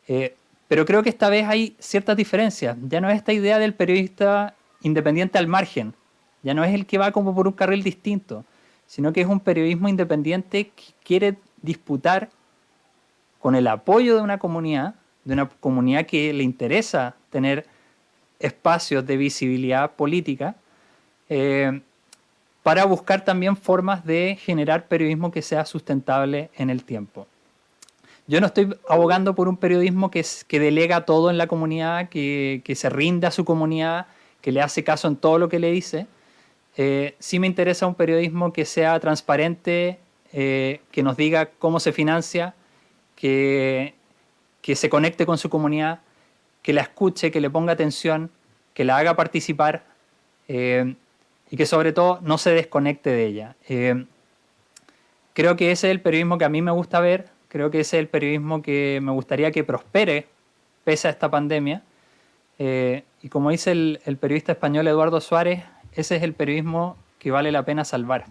Pero creo que esta vez hay ciertas diferencias. Ya no es esta idea del periodista independiente al margen, ya no es el que va como por un carril distinto, sino que es un periodismo independiente que quiere disputar con el apoyo de una comunidad que le interesa tener espacios de visibilidad política, para buscar también formas de generar periodismo que sea sustentable en el tiempo. Yo no estoy abogando por un periodismo que delega todo en la comunidad, que se rinde a su comunidad, que le hace caso en todo lo que le dice. Sí me interesa un periodismo que sea transparente, que nos diga cómo se financia, que se conecte con su comunidad, que la escuche, que le ponga atención, que la haga participar, y que sobre todo no se desconecte de ella. Creo que ese es el periodismo que a mí me gusta ver, creo que ese es el periodismo que me gustaría que prospere pese a esta pandemia. Y como dice el periodista español Eduardo Suárez, ese es el periodismo que vale la pena salvar.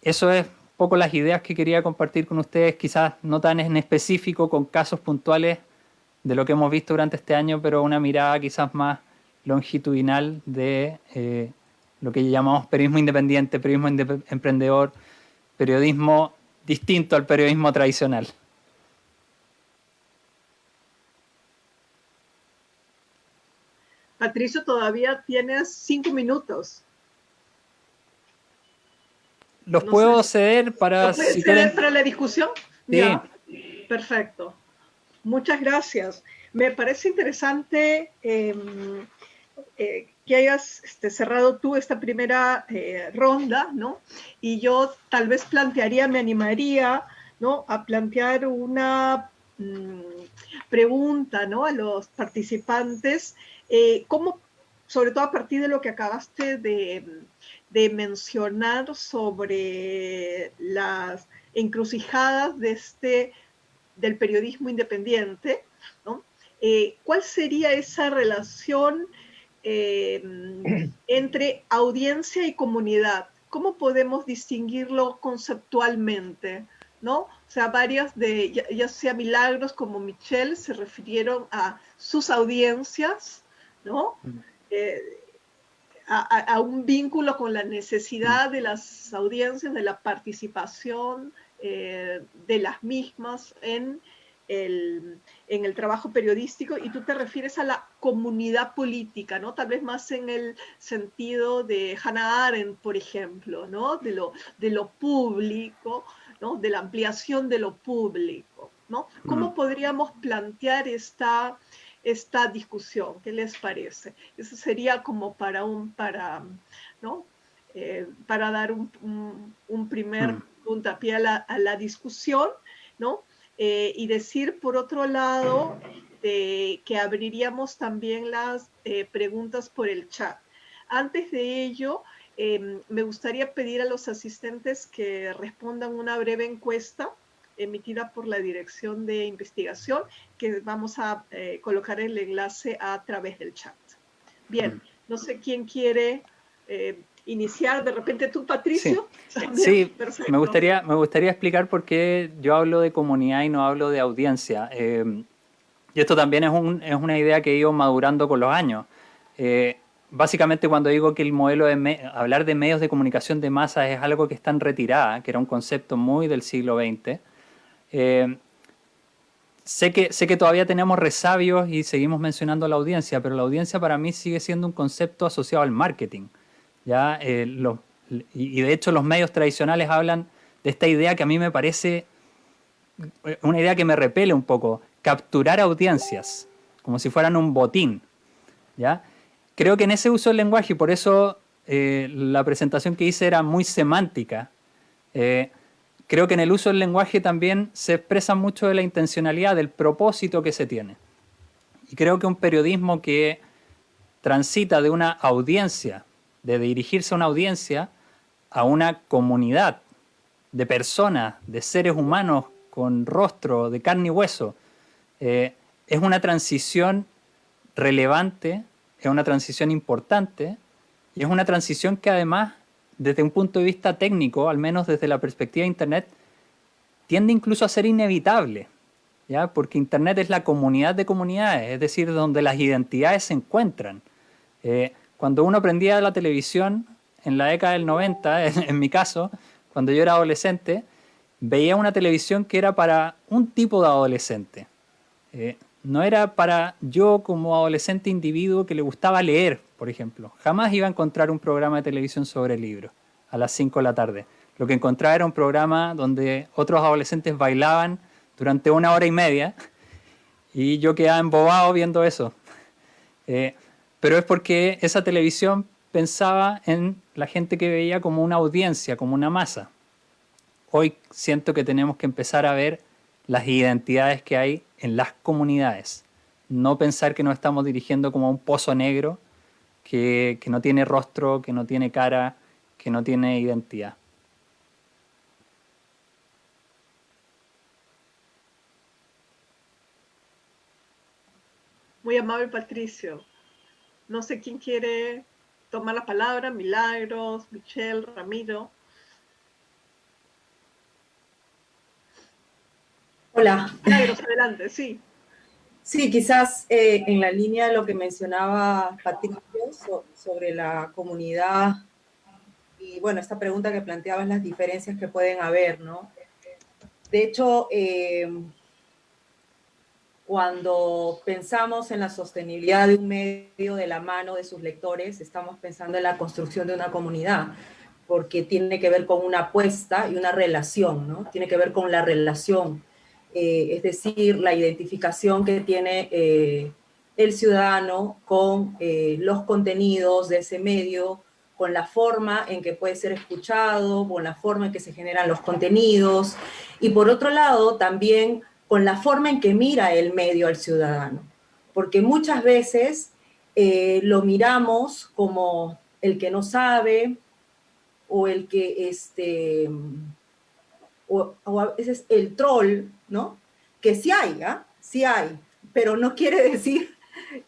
Eso es un poco las ideas que quería compartir con ustedes, quizás no tan en específico con casos puntuales de lo que hemos visto durante este año, pero una mirada quizás más longitudinal de lo que llamamos periodismo independiente, periodismo emprendedor, periodismo distinto al periodismo tradicional. Patricio, todavía tienes 5 minutos. ¿Los puedo ceder para... ¿Los puedes ceder para la discusión? Sí. Ya. Perfecto. Muchas gracias. Me parece interesante que hayas cerrado tú esta primera ronda, ¿no? Y yo tal vez me animaría, ¿no?, a plantear una pregunta, ¿no?, a los participantes, ¿cómo, sobre todo a partir de lo que acabaste de mencionar sobre las encrucijadas del periodismo independiente, ¿no? ¿Cuál sería esa relación entre audiencia y comunidad? ¿Cómo podemos distinguirlo conceptualmente? ¿No? O sea, varias ya sea Milagros como Michelle, se refirieron a sus audiencias, ¿no? A un vínculo con la necesidad de las audiencias, de la participación de las mismas en el trabajo periodístico, y tú te refieres a la comunidad política, ¿no? Tal vez más en el sentido de Hannah Arendt, por ejemplo, ¿no? De lo público, ¿no? De la ampliación de lo público, ¿no? ¿Cómo podríamos plantear esta discusión? ¿Qué les parece? Eso sería como ¿no? Para dar un primer puntapié a la discusión, ¿no? Y decir, por otro lado, que abriríamos también las preguntas por el chat. Antes de ello, me gustaría pedir a los asistentes que respondan una breve encuesta emitida por la Dirección de Investigación, que vamos a colocar el enlace a través del chat. Bien, no sé quién quiere iniciar, de repente tú, Patricio. Sí, me gustaría explicar por qué yo hablo de comunidad y no hablo de audiencia. Y esto también es una idea que he ido madurando con los años. Básicamente, cuando digo que el modelo de hablar de medios de comunicación de masas es algo que está en retirada, que era un concepto muy del siglo XX, sé que todavía tenemos resabios y seguimos mencionando la audiencia, pero la audiencia para mí sigue siendo un concepto asociado al marketing, ¿ya? Y de hecho los medios tradicionales hablan de esta idea que a mí me parece una idea que me repele un poco: capturar audiencias, como si fueran un botín, ¿ya? Creo que en ese uso del lenguaje, y por eso la presentación que hice era muy semántica, creo que en el uso del lenguaje también se expresa mucho de la intencionalidad, del propósito que se tiene. Y creo que un periodismo que transita de una audiencia, de dirigirse a una audiencia, a una comunidad de personas, de seres humanos con rostro, de carne y hueso, es una transición relevante, es una transición importante, y es una transición que además, desde un punto de vista técnico, al menos desde la perspectiva de Internet, tiende incluso a ser inevitable, ¿ya? Porque Internet es la comunidad de comunidades, es decir, donde las identidades se encuentran. Cuando uno prendía la televisión en la década del 90, en mi caso, cuando yo era adolescente, veía una televisión que era para un tipo de adolescente. No era para yo como adolescente individuo que le gustaba leer, por ejemplo. Jamás iba a encontrar un programa de televisión sobre libros a las 5 de la tarde. Lo que encontraba era un programa donde otros adolescentes bailaban durante 1 hora y media y yo quedaba embobado viendo eso. Pero es porque esa televisión pensaba en la gente que veía como una audiencia, como una masa. Hoy siento que tenemos que empezar a ver las identidades que hay en las comunidades. No pensar que nos estamos dirigiendo como a un pozo negro que no tiene rostro, que no tiene cara, que no tiene identidad. Muy amable, Patricio. No sé quién quiere tomar la palabra. Milagros, Michelle, Ramiro. Hola. Milagros, adelante, sí. Sí, quizás en la línea de lo que mencionaba Patricio sobre la comunidad y, bueno, esta pregunta que planteabas, las diferencias que pueden haber, ¿no? De hecho, cuando pensamos en la sostenibilidad de un medio de la mano de sus lectores, estamos pensando en la construcción de una comunidad, porque tiene que ver con una apuesta y una relación, ¿no? Tiene que ver con la relación es decir, la identificación que tiene el ciudadano con los contenidos de ese medio, con la forma en que puede ser escuchado, con la forma en que se generan los contenidos, y por otro lado también con la forma en que mira el medio al ciudadano, porque muchas veces lo miramos como el que no sabe, o el que, o a veces el troll, ¿no? Que sí hay, ¿ah? Sí hay, pero no quiere decir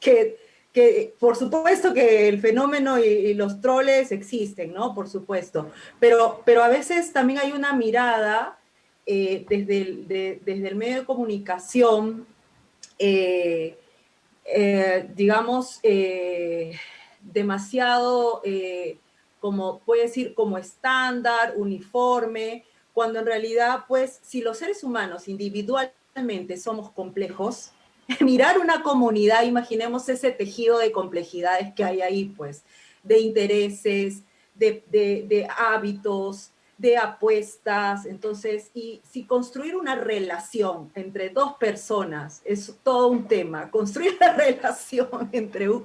que por supuesto que el fenómeno y los troles existen, ¿no? Por supuesto, pero a veces también hay una mirada desde el medio de comunicación, digamos, demasiado, como puede decir, como estándar, uniforme, cuando en realidad, pues, si los seres humanos individualmente somos complejos, mirar una comunidad, imaginemos ese tejido de complejidades que hay ahí, pues, de intereses, de hábitos, de apuestas. Entonces, y si construir una relación entre dos personas es todo un tema, construir la relación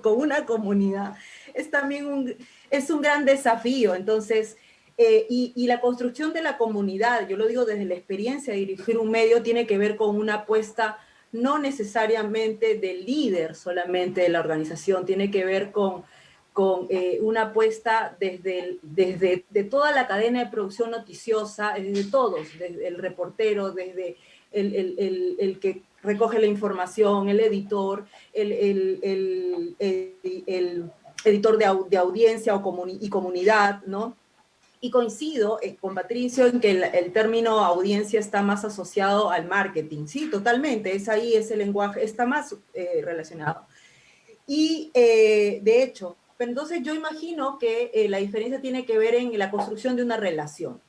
con una comunidad es también es un gran desafío. Entonces, y la construcción de la comunidad, yo lo digo desde la experiencia de dirigir un medio, tiene que ver con una apuesta no necesariamente del líder solamente de la organización, tiene que ver con una apuesta desde toda la cadena de producción noticiosa, desde todos, desde el reportero, desde el que recoge la información, el editor, el editor de audiencia y comunidad, ¿no? Y coincido con Patricio en que el término audiencia está más asociado al marketing. Sí, totalmente, es ahí, ese lenguaje está más relacionado. Y de hecho, pero entonces yo imagino que la diferencia tiene que ver en la construcción de una relación,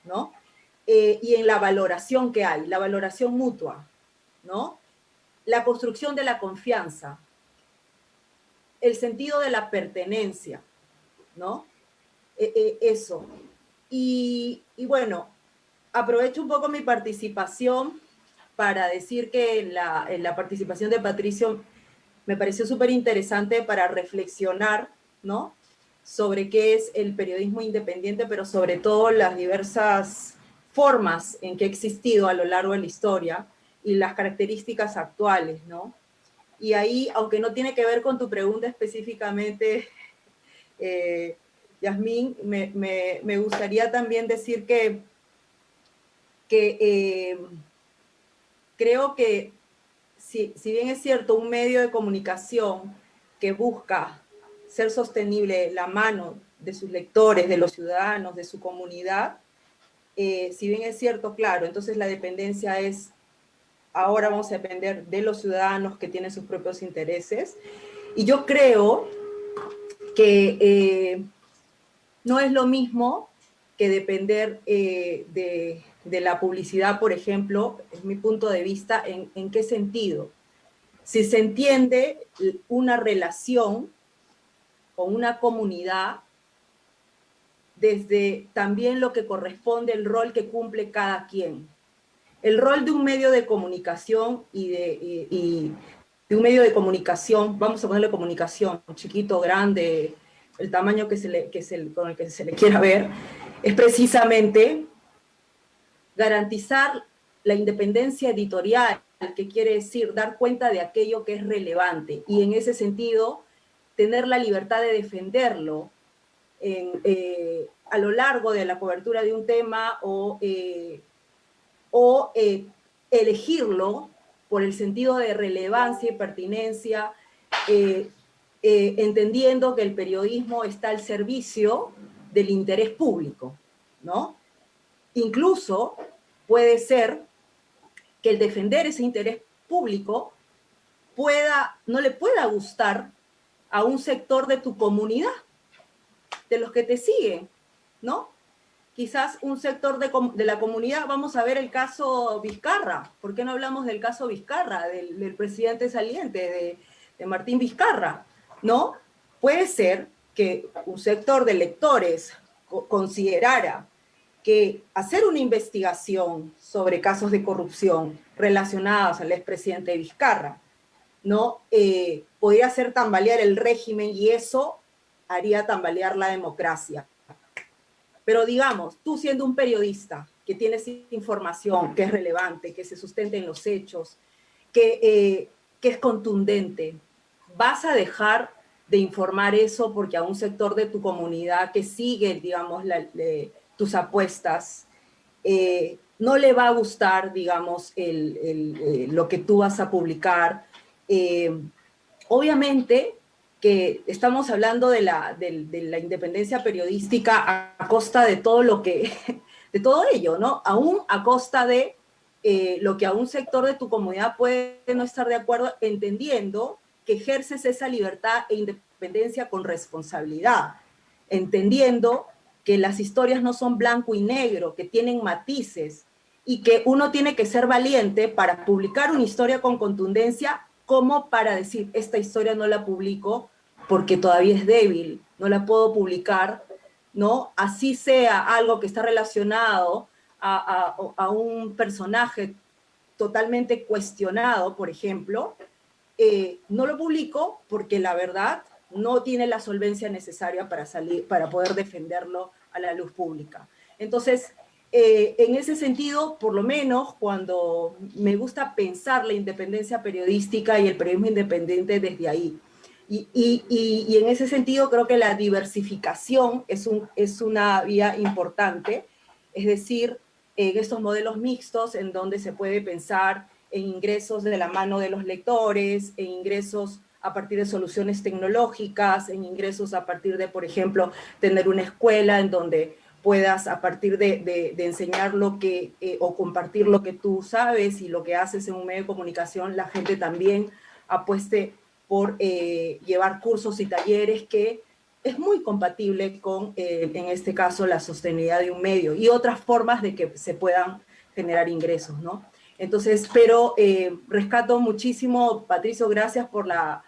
¿no? Y en la valoración que hay, la valoración mutua, ¿no? La construcción de la confianza, el sentido de la pertenencia, ¿no? Eso. Y bueno, aprovecho un poco mi participación para decir que en la participación de Patricio me pareció súper interesante para reflexionar, ¿no? Sobre qué es el periodismo independiente, pero sobre todo las diversas formas en que ha existido a lo largo de la historia y las características actuales, ¿no? Y ahí, aunque no tiene que ver con tu pregunta específicamente, Yasmín, me gustaría también decir que creo que si bien es cierto, un medio de comunicación que busca ser sostenible la mano de sus lectores, de los ciudadanos, de su comunidad, si bien es cierto, claro, entonces la dependencia es, ahora vamos a depender de los ciudadanos que tienen sus propios intereses. Y yo creo que no es lo mismo que depender de la publicidad, por ejemplo, es mi punto de vista, ¿en qué sentido? Si se entiende una relación con una comunidad desde también lo que corresponde, el rol que cumple cada quien. El rol de un medio de comunicación y de un medio de comunicación, vamos a ponerle comunicación, chiquito, grande, el tamaño con el que se le quiera ver, es precisamente garantizar la independencia editorial, que quiere decir dar cuenta de aquello que es relevante, y en ese sentido tener la libertad de defenderlo a lo largo de la cobertura de un tema o elegirlo por el sentido de relevancia y pertinencia, entendiendo que el periodismo está al servicio del interés público, ¿no? Incluso puede ser que el defender ese interés público no le pueda gustar a un sector de tu comunidad, de los que te siguen, ¿no? Quizás un sector de la comunidad, vamos a ver el caso Vizcarra. ¿Por qué no hablamos del caso Vizcarra, del presidente saliente, de Martín Vizcarra? ¿No? Puede ser que un sector de lectores considerara que hacer una investigación sobre casos de corrupción relacionados al expresidente Vizcarra, ¿no? Podría hacer tambalear el régimen y eso haría tambalear la democracia. Pero digamos, tú siendo un periodista que tienes información que es relevante, que se sustenta en los hechos, que es contundente, ¿vas a dejar de informar eso porque a un sector de tu comunidad que sigue, digamos, tus apuestas, no le va a gustar, digamos, lo que tú vas a publicar? Obviamente que estamos hablando de la independencia periodística a costa de todo de todo ello, ¿no? Aún a costa de lo que a un sector de tu comunidad puede no estar de acuerdo, entendiendo que ejerces esa libertad e independencia con responsabilidad, entendiendo que las historias no son blanco y negro, que tienen matices y que uno tiene que ser valiente para publicar una historia con contundencia, como para decir, esta historia no la publico porque todavía es débil, no la puedo publicar, ¿no? Así sea algo que está relacionado a un personaje totalmente cuestionado, por ejemplo, no lo publico porque la verdad no tiene la solvencia necesaria para poder defenderlo a la luz pública. Entonces, en ese sentido, por lo menos cuando me gusta pensar la independencia periodística y el periodismo independiente desde ahí. Y en ese sentido creo que la diversificación es una vía importante, es decir, en estos modelos mixtos en donde se puede pensar en ingresos de la mano de los lectores, en ingresos a partir de soluciones tecnológicas, en ingresos a partir de, por ejemplo, tener una escuela en donde puedas, a partir de enseñar lo que, o compartir lo que tú sabes y lo que haces en un medio de comunicación, la gente también apueste por llevar cursos y talleres, que es muy compatible con, en este caso, la sostenibilidad de un medio y otras formas de que se puedan generar ingresos, ¿no? Entonces, pero rescato muchísimo, Patricio, gracias por la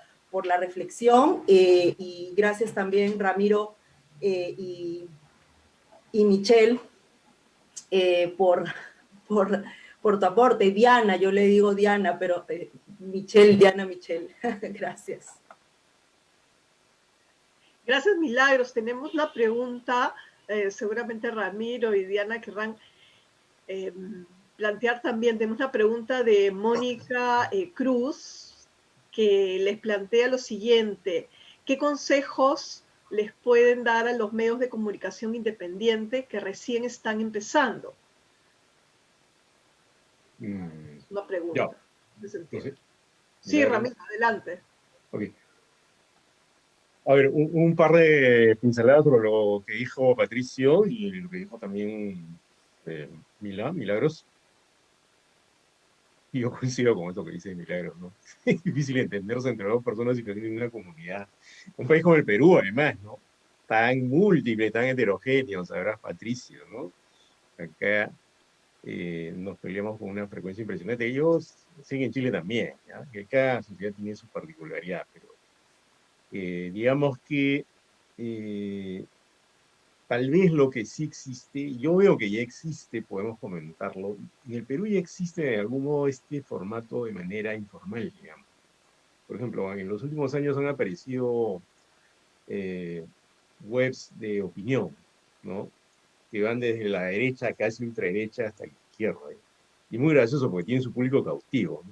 reflexión, y gracias también, Ramiro y Michelle, por tu aporte. Diana, yo le digo Diana, pero Michelle, Diana Michelle. Gracias. Gracias, Milagros. Tenemos una pregunta, seguramente Ramiro y Diana querrán plantear también. Tenemos una pregunta de Mónica Cruz, que les plantea lo siguiente: ¿qué consejos les pueden dar a los medios de comunicación independientes que recién están empezando? Una pregunta. Sí, Ramiro, adelante. Ok. A ver, un par de pinceladas sobre lo que dijo Patricio y lo que dijo también Milagros. Y yo coincido con esto que dice Milagros, ¿no? Es difícil entenderse entre dos personas y en una comunidad. Un país como el Perú, además, ¿no? Tan múltiple, tan heterogéneo, sabrás, Patricio, ¿no? Acá nos peleamos con una frecuencia impresionante. Ellos siguen en Chile también, ¿ya? Que cada sociedad tiene su particularidad, pero digamos que tal vez lo que sí existe, yo veo que ya existe, podemos comentarlo, en el Perú ya existe de algún modo este formato de manera informal, digamos. Por ejemplo, en los últimos años han aparecido webs de opinión, ¿no? Que van desde la derecha, casi ultraderecha, hasta la izquierda. Y muy gracioso porque tienen su público cautivo, ¿no?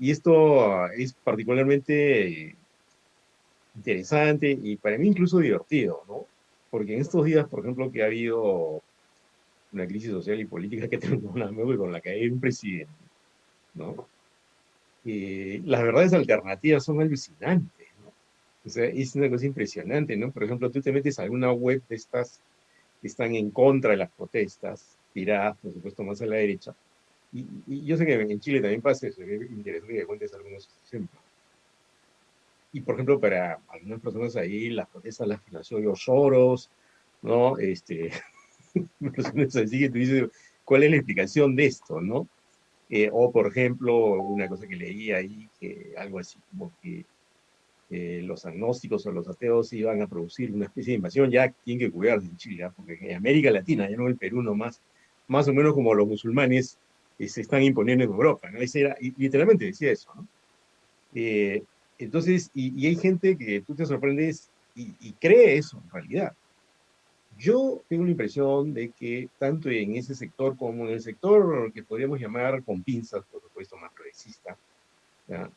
Y esto es particularmente interesante y para mí incluso divertido, ¿no? Porque en estos días, por ejemplo, que ha habido una crisis social y política que terminó con la caída de un presidente, ¿no? Las verdades alternativas son alucinantes, ¿no? O sea, es una cosa impresionante, ¿no? Por ejemplo, tú te metes a alguna web de estas que están en contra de las protestas, tiradas, por supuesto, más a la derecha. Y yo sé que en Chile también pasa eso, es interesante que cuentes algunos ejemplos. Y, por ejemplo, para algunas personas ahí, las protestas las financió George Soros, ¿no? Personas así que tú dices, ¿cuál es la explicación de esto, no? O, por ejemplo, una cosa que leí ahí, que algo así como que los agnósticos o los ateos iban a producir una especie de invasión, ya tienen que cuidarse en Chile, porque en América Latina, ya no en el Perú nomás, más o menos como los musulmanes se están imponiendo en Europa, ¿no? Ese era, y literalmente decía eso, ¿no? Eh, entonces, y hay gente que tú te sorprendes y cree eso en realidad. Yo tengo la impresión de que tanto en ese sector como en el sector que podríamos llamar con pinzas, por supuesto, más progresista, ¿ya?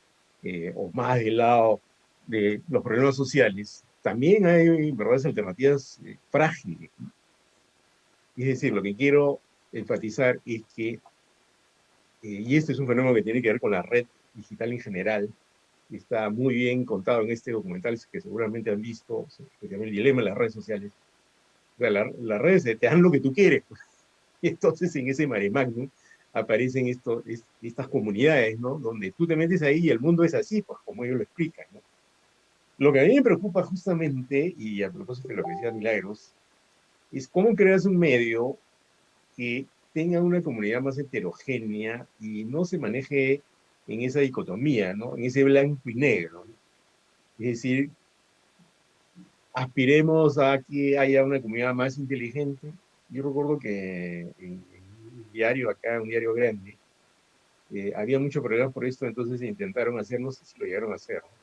O más del lado de los problemas sociales, también hay verdaderas alternativas frágiles, ¿no? Es decir, lo que quiero enfatizar es que, y este es un fenómeno que tiene que ver con la red digital en general, está muy bien contado en este documental que seguramente han visto, que se llama El dilema de las redes sociales. O sea, las redes te dan lo que tú quieres, pues. Y entonces en ese mare magnum aparecen estas comunidades, ¿no? Donde tú te metes ahí y el mundo es así, pues como ellos lo explican, ¿no? Lo que a mí me preocupa justamente, y a propósito de lo que decía Milagros, es cómo creas un medio que tenga una comunidad más heterogénea y no se maneje en esa dicotomía, ¿no? En ese blanco y negro, ¿no? Es decir, aspiremos a que haya una comunidad más inteligente. Yo recuerdo que en un diario acá, un diario grande, había mucho problema por esto, entonces intentaron hacer, no sé si lo llegaron a hacer, ¿no?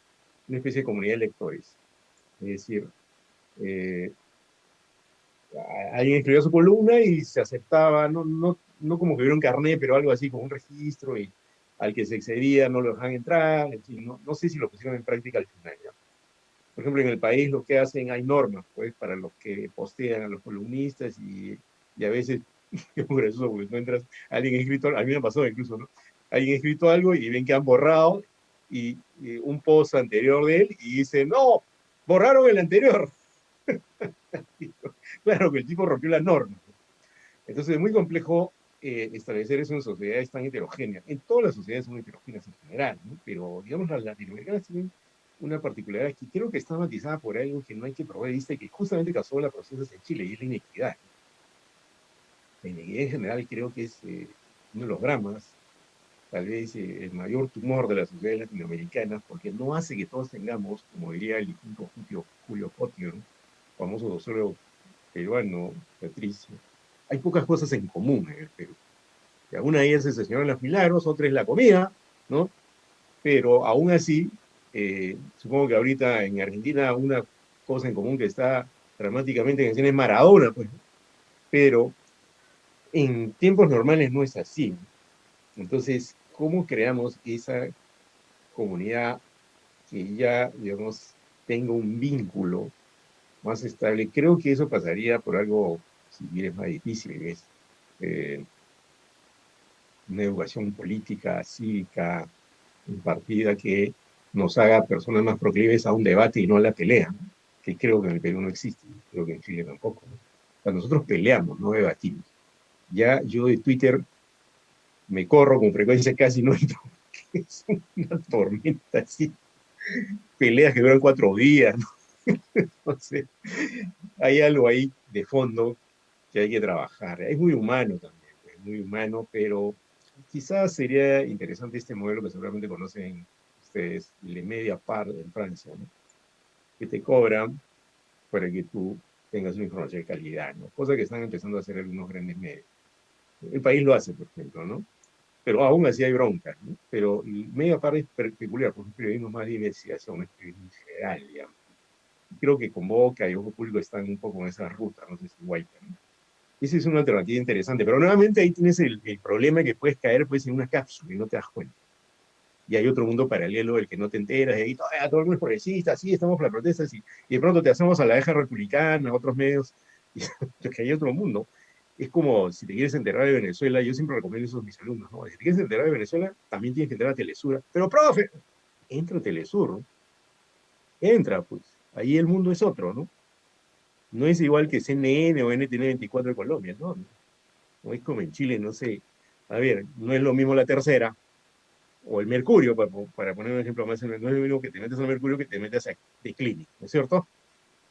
Una especie de comunidad de lectores. Es decir, eh, alguien escribía su columna y se aceptaba, no como que hubiera un carnet, pero algo así, como un registro, y al que se excedía no lo dejaban entrar, en fin, no sé si lo pusieron en práctica al final, ¿ya? Por ejemplo, en el país lo que hacen, hay normas, pues, para los que postean a los columnistas y a veces, es muy gracioso porque encuentras a alguien escrito, a mí me pasó incluso, ¿no? Alguien escrito algo y ven que han borrado y un post anterior de él y dice, no, borraron el anterior. Claro que el tipo rompió la norma. Entonces es muy complejo establecer eso en sociedades tan heterogéneas. En todas las sociedades son heterogéneas en general, ¿no? Pero digamos las latinoamericanas tienen una particularidad que creo que está matizada por algo que no hay que perder de vista y que justamente causó la procesas en Chile, y es la inequidad. La inequidad en general creo que es uno de los dramas, tal vez el mayor tumor de las sociedades latinoamericanas, porque no hace que todos tengamos, como diría el difunto Julio Potio, ¿no? Famoso doctor peruano, Patricio, hay pocas cosas en común en el Perú. Y una de ellas es el Señor de los Milagros, otra es la comida, ¿no? Pero aún así, supongo que ahorita en Argentina una cosa en común que está dramáticamente en escena es Maradona, pues, pero en tiempos normales no es así, ¿no? Entonces, ¿cómo creamos esa comunidad que ya, digamos, tenga un vínculo más estable? Creo que eso pasaría por algo, si bien es más difícil, es eh, una educación política, cívica, impartida que nos haga personas más proclives a un debate y no a la pelea, ¿no? Que creo que en el Perú no existe, creo que en Chile tampoco, ¿no? O sea, nosotros peleamos, no debatimos. Ya yo de Twitter me corro con frecuencia, casi no entro, es una tormenta así, peleas que duran 4 días, ¿no? Entonces, hay algo ahí de fondo que hay que trabajar. Es muy humano también, es muy humano, pero quizás sería interesante este modelo que seguramente conocen ustedes, Le Mediapart en Francia, ¿no? Que te cobran para que tú tengas una información de calidad, ¿no? Cosa que están empezando a hacer algunos grandes medios. El país lo hace, por ejemplo, ¿no? Pero aún así hay broncas, ¿no? Pero el Mediapart es peculiar, porque es un periodismo más de investigación, es periodismo general, digamos. Creo que Convoca y Ojo Público están un poco en esa ruta, no sé si Guaita, ¿no? Esa es una alternativa interesante, pero nuevamente ahí tienes el problema que puedes caer pues, en una cápsula y no te das cuenta. Y hay otro mundo paralelo del que no te enteras, y ahí todo el mundo es progresista, sí, estamos por las protestas, y de pronto te hacemos a la deja republicana, a otros medios, y que hay otro mundo. Es como si te quieres enterar de Venezuela, yo siempre recomiendo eso a mis alumnos, ¿no? Si te quieres enterar de Venezuela, también tienes que entrar a Telesur. Pero, profe, entra a Telesur, ¿no? Entra, pues. Ahí el mundo es otro, ¿no? No es igual que CNN o NTN 24 de Colombia, ¿no? No es como en Chile, no sé. A ver, no es lo mismo la tercera o el Mercurio, para poner un ejemplo más, no es lo mismo que te metes al Mercurio que te metes a The Clinic, ¿no es cierto?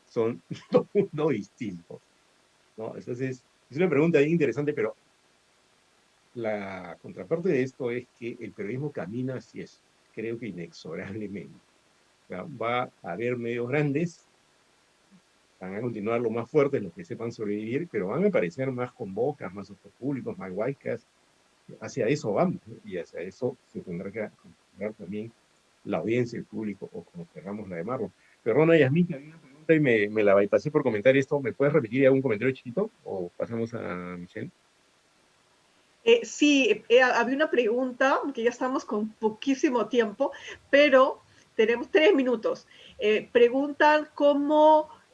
Son dos mundos distintos, ¿no? Entonces, es una pregunta bien interesante, pero la contraparte de esto es que el periodismo camina hacia eso, creo que inexorablemente. sea, va a haber medios grandes, van a continuar los más fuertes, los que sepan sobrevivir, pero van a aparecer más con bocas, más ojos públicos, más huaycas. Hacia eso vamos, ¿no? Y hacia eso se tendrá que acostumbrar también la audiencia, el público, o como queramos la llamarlo. Perdona, Yasmín, que había una pregunta y me la bypassé por comentar esto. ¿Me puedes repetir algún comentario chiquito? ¿O pasamos a Michelle? Sí, había una pregunta, que ya estamos con poquísimo tiempo, pero tenemos 3 minutos. Preguntan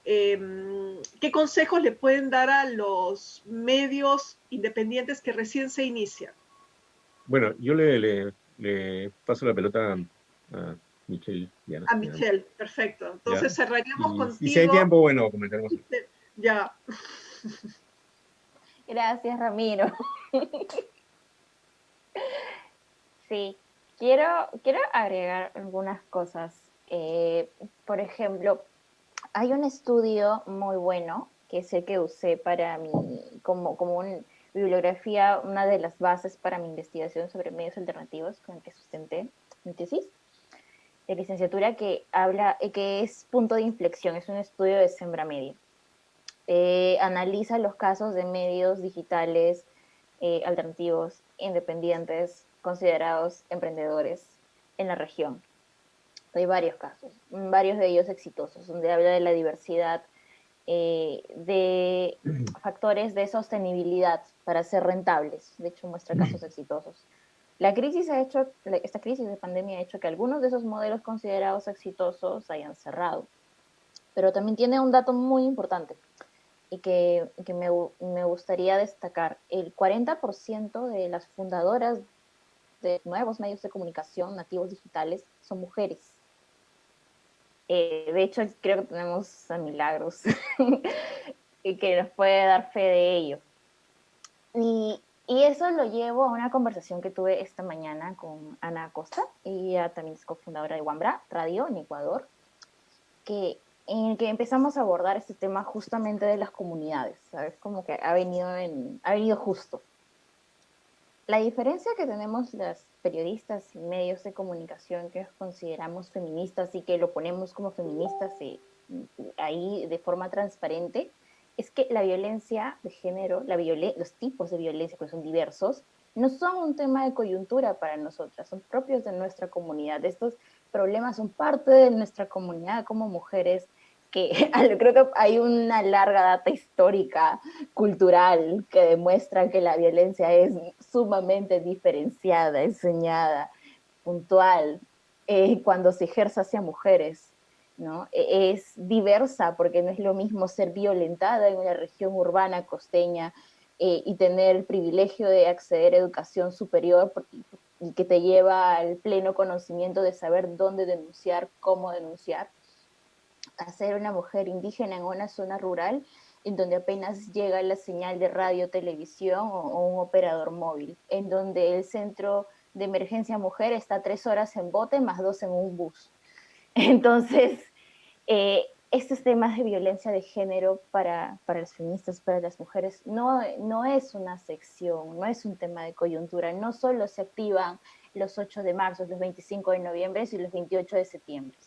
qué consejos le pueden dar a los medios independientes que recién se inician. Bueno, yo le paso la pelota a Michelle. Ya, A ya, Michelle, perfecto. ya. Entonces cerraríamos Y si hay contigo. tiempo, bueno, comentaremos. Ya. Gracias, Ramiro. Sí, quiero agregar algunas cosas. Por ejemplo, hay un estudio muy bueno, que es el que usé para como una bibliografía, una de las bases para mi investigación sobre medios alternativos, con el que sustenté mi tesis de licenciatura, que habla, que es punto de inflexión, es un estudio de Sembra Media. Analiza los casos de medios digitales alternativos, independientes, considerados emprendedores en la región. Hay varios casos, varios de ellos exitosos, donde habla de la diversidad de factores de sostenibilidad para ser rentables. De hecho, muestra casos exitosos. Esta crisis de pandemia ha hecho que algunos de esos modelos considerados exitosos hayan cerrado. Pero también tiene un dato muy importante y que me gustaría destacar. El 40% de las fundadoras de nuevos medios de comunicación nativos digitales son mujeres. De hecho, creo que tenemos a Milagros y que nos puede dar fe de ello. Y eso lo llevo a una conversación que tuve esta mañana con Ana Acosta, ella también es cofundadora de Wambra Radio en Ecuador, en el que empezamos a abordar este tema justamente de las comunidades, ¿sabes? Como que ha venido justo. La diferencia que tenemos las periodistas y medios de comunicación que consideramos feministas y que lo ponemos como feministas ahí de forma transparente, es que la violencia de género, los tipos de violencia, que son diversos, no son un tema de coyuntura para nosotras, son propios de nuestra comunidad. Estos problemas son parte de nuestra comunidad como mujeres, que creo que hay una larga data histórica, cultural, que demuestra que la violencia es sumamente diferenciada, enseñada, puntual, cuando se ejerce hacia mujeres, ¿no? Es diversa porque no es lo mismo ser violentada en una región urbana costeña y tener el privilegio de acceder a educación superior y que te lleva al pleno conocimiento de saber dónde denunciar, cómo denunciar, a ser una mujer indígena en una zona rural en donde apenas llega la señal de radio, televisión o un operador móvil, en donde el centro de emergencia mujer está 3 horas en bote más 2 en un bus. Entonces, estos temas de violencia de género para las feministas, para las mujeres, no es una sección, no es un tema de coyuntura, no solo se activan los 8 de marzo, los 25 de noviembre y los 28 de septiembre.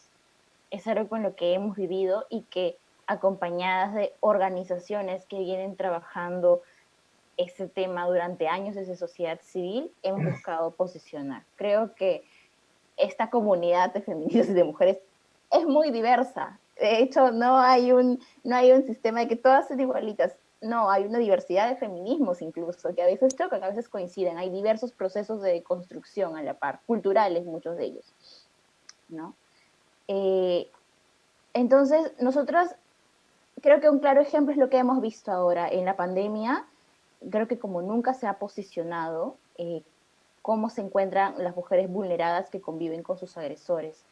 Es algo con lo que hemos vivido y que, acompañadas de organizaciones que vienen trabajando este tema durante años desde sociedad civil, hemos buscado posicionar. Creo que esta comunidad de feministas y de mujeres es muy diversa. De hecho, no hay un sistema de que todas son igualitas. No, hay una diversidad de feminismos incluso, que a veces chocan, a veces coinciden. Hay diversos procesos de construcción a la par, culturales muchos de ellos, ¿no? Entonces, nosotras, creo que un claro ejemplo es lo que hemos visto ahora en la pandemia. Creo que como nunca se ha posicionado cómo se encuentran las mujeres vulneradas que conviven con sus agresores.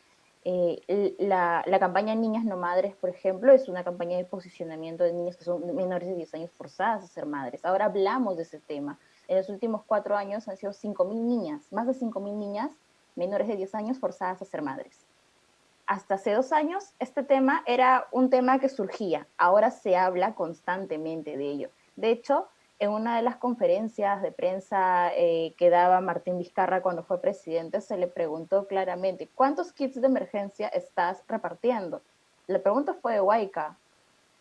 La campaña Niñas No Madres, por ejemplo, es una campaña de posicionamiento de niñas que son menores de 10 años forzadas a ser madres. Ahora hablamos de ese tema. En los últimos 4 años han sido 5.000 niñas, más de 5.000 niñas menores de 10 años forzadas a ser madres. Hasta hace 2 años este tema era un tema que surgía, ahora se habla constantemente de ello. De hecho, en una de las conferencias de prensa que daba Martín Vizcarra cuando fue presidente, se le preguntó claramente, ¿cuántos kits de emergencia estás repartiendo? La pregunta fue de Huayca.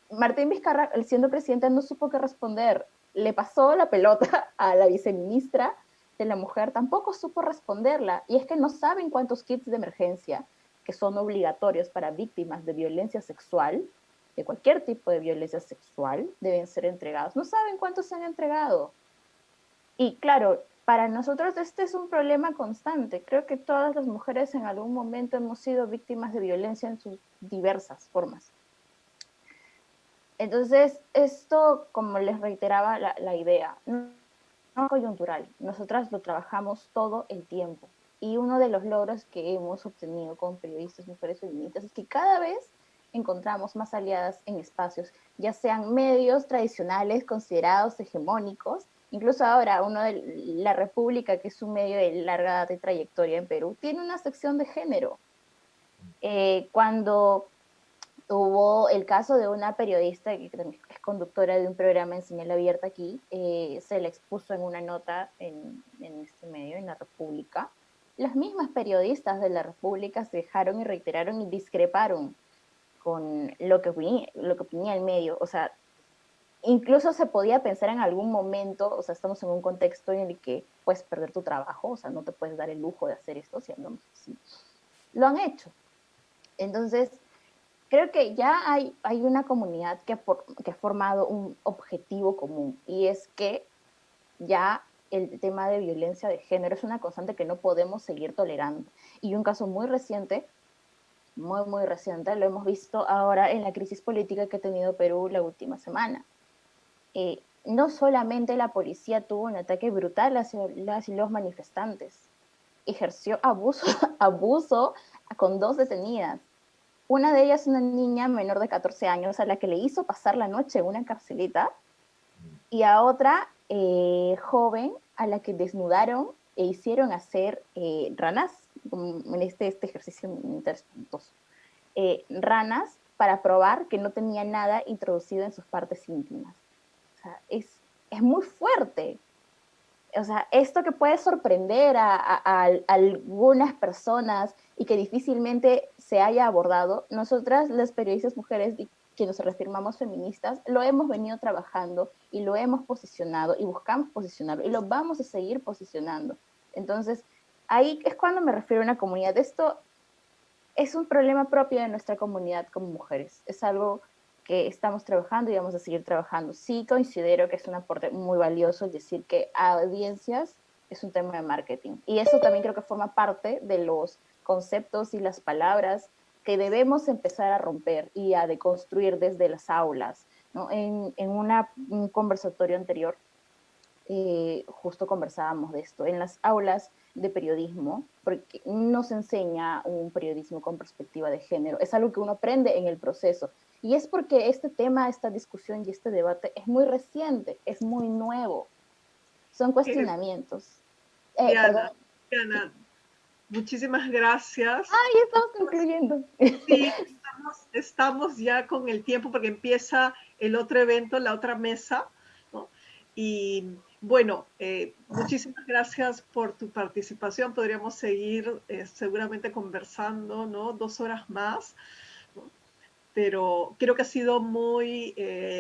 Martín Vizcarra, siendo presidente, no supo qué responder. Le pasó la pelota a la viceministra de la mujer, tampoco supo responderla. Y es que no saben cuántos kits de emergencia, que son obligatorios para víctimas de violencia sexual, de cualquier tipo de violencia sexual, deben ser entregados. No saben cuántos se han entregado. Y claro, para nosotros este es un problema constante. Creo que todas las mujeres en algún momento hemos sido víctimas de violencia en sus diversas formas. Entonces, esto, como les reiteraba la idea, no es coyuntural. Nosotras lo trabajamos todo el tiempo. Y uno de los logros que hemos obtenido como periodistas, mujeres feministas, es que cada vez encontramos más aliadas en espacios, ya sean medios tradicionales considerados hegemónicos, incluso ahora uno de La República, que es un medio de larga data y trayectoria en Perú, tiene una sección de género. Cuando hubo el caso de una periodista que es conductora de un programa en señal abierta aquí, se la expuso en una nota en este medio, en La República. Las mismas periodistas de La República se dejaron y reiteraron y discreparon con lo que opinía el medio. O sea, incluso se podía pensar en algún momento, o sea, estamos en un contexto en el que puedes perder tu trabajo, o sea, no te puedes dar el lujo de hacer esto, si hablamos así. Lo han hecho. Entonces, creo que ya hay una comunidad que ha formado un objetivo común, y es que ya el tema de violencia de género es una constante que no podemos seguir tolerando. Y un caso muy reciente, muy reciente, lo hemos visto ahora en la crisis política que ha tenido Perú la última semana. No solamente la policía tuvo un ataque brutal hacia las y los manifestantes, ejerció abuso con 2 detenidas. Una de ellas, una niña menor de 14 años, a la que le hizo pasar la noche en una carceleta, y a otra joven a la que desnudaron e hicieron hacer ranas, en este ejercicio militar espantoso, ranas para probar que no tenía nada introducido en sus partes íntimas. O sea, es muy fuerte. O sea, esto que puede sorprender a algunas personas y que difícilmente se haya abordado, nosotras, las periodistas mujeres que nos reafirmamos feministas, lo hemos venido trabajando y lo hemos posicionado y buscamos posicionarlo y lo vamos a seguir posicionando. Entonces, ahí es cuando me refiero a una comunidad. Esto es un problema propio de nuestra comunidad como mujeres. Es algo que estamos trabajando y vamos a seguir trabajando. Sí considero que es un aporte muy valioso el decir que a audiencias es un tema de marketing. Y eso también creo que forma parte de los conceptos y las palabras que debemos empezar a romper y a deconstruir desde las aulas, ¿no? En un conversatorio anterior, justo conversábamos de esto. En las aulas de periodismo, porque no se enseña un periodismo con perspectiva de género. Es algo que uno aprende en el proceso. Y es porque este tema, esta discusión y este debate es muy reciente, es muy nuevo. Son cuestionamientos. Diana, muchísimas gracias. Ya estamos concluyendo. Sí, estamos ya con el tiempo porque empieza el otro evento, la otra mesa, ¿no? Y bueno, muchísimas gracias por tu participación. Podríamos seguir seguramente conversando, ¿no? 2 horas más, ¿no? Pero creo que ha sido muy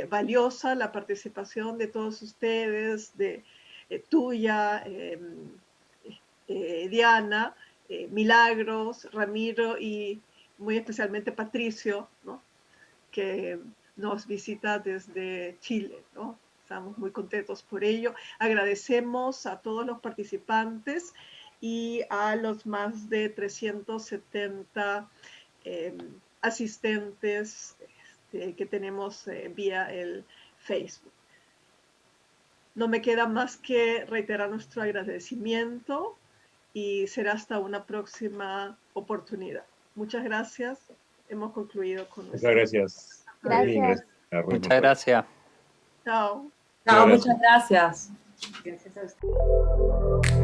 valiosa la participación de todos ustedes, de tuya, Diana, Milagros, Ramiro y muy especialmente Patricio, ¿no? Que nos visita desde Chile, ¿no? Estamos muy contentos por ello. Agradecemos a todos los participantes y a los más de 370 asistentes que tenemos vía el Facebook. No me queda más que reiterar nuestro agradecimiento y será hasta una próxima oportunidad. Muchas gracias. Hemos concluido con nuestro... Muchas gracias. Gracias. Muchas gracias. Chao. Chao, muchas gracias. Gracias a usted.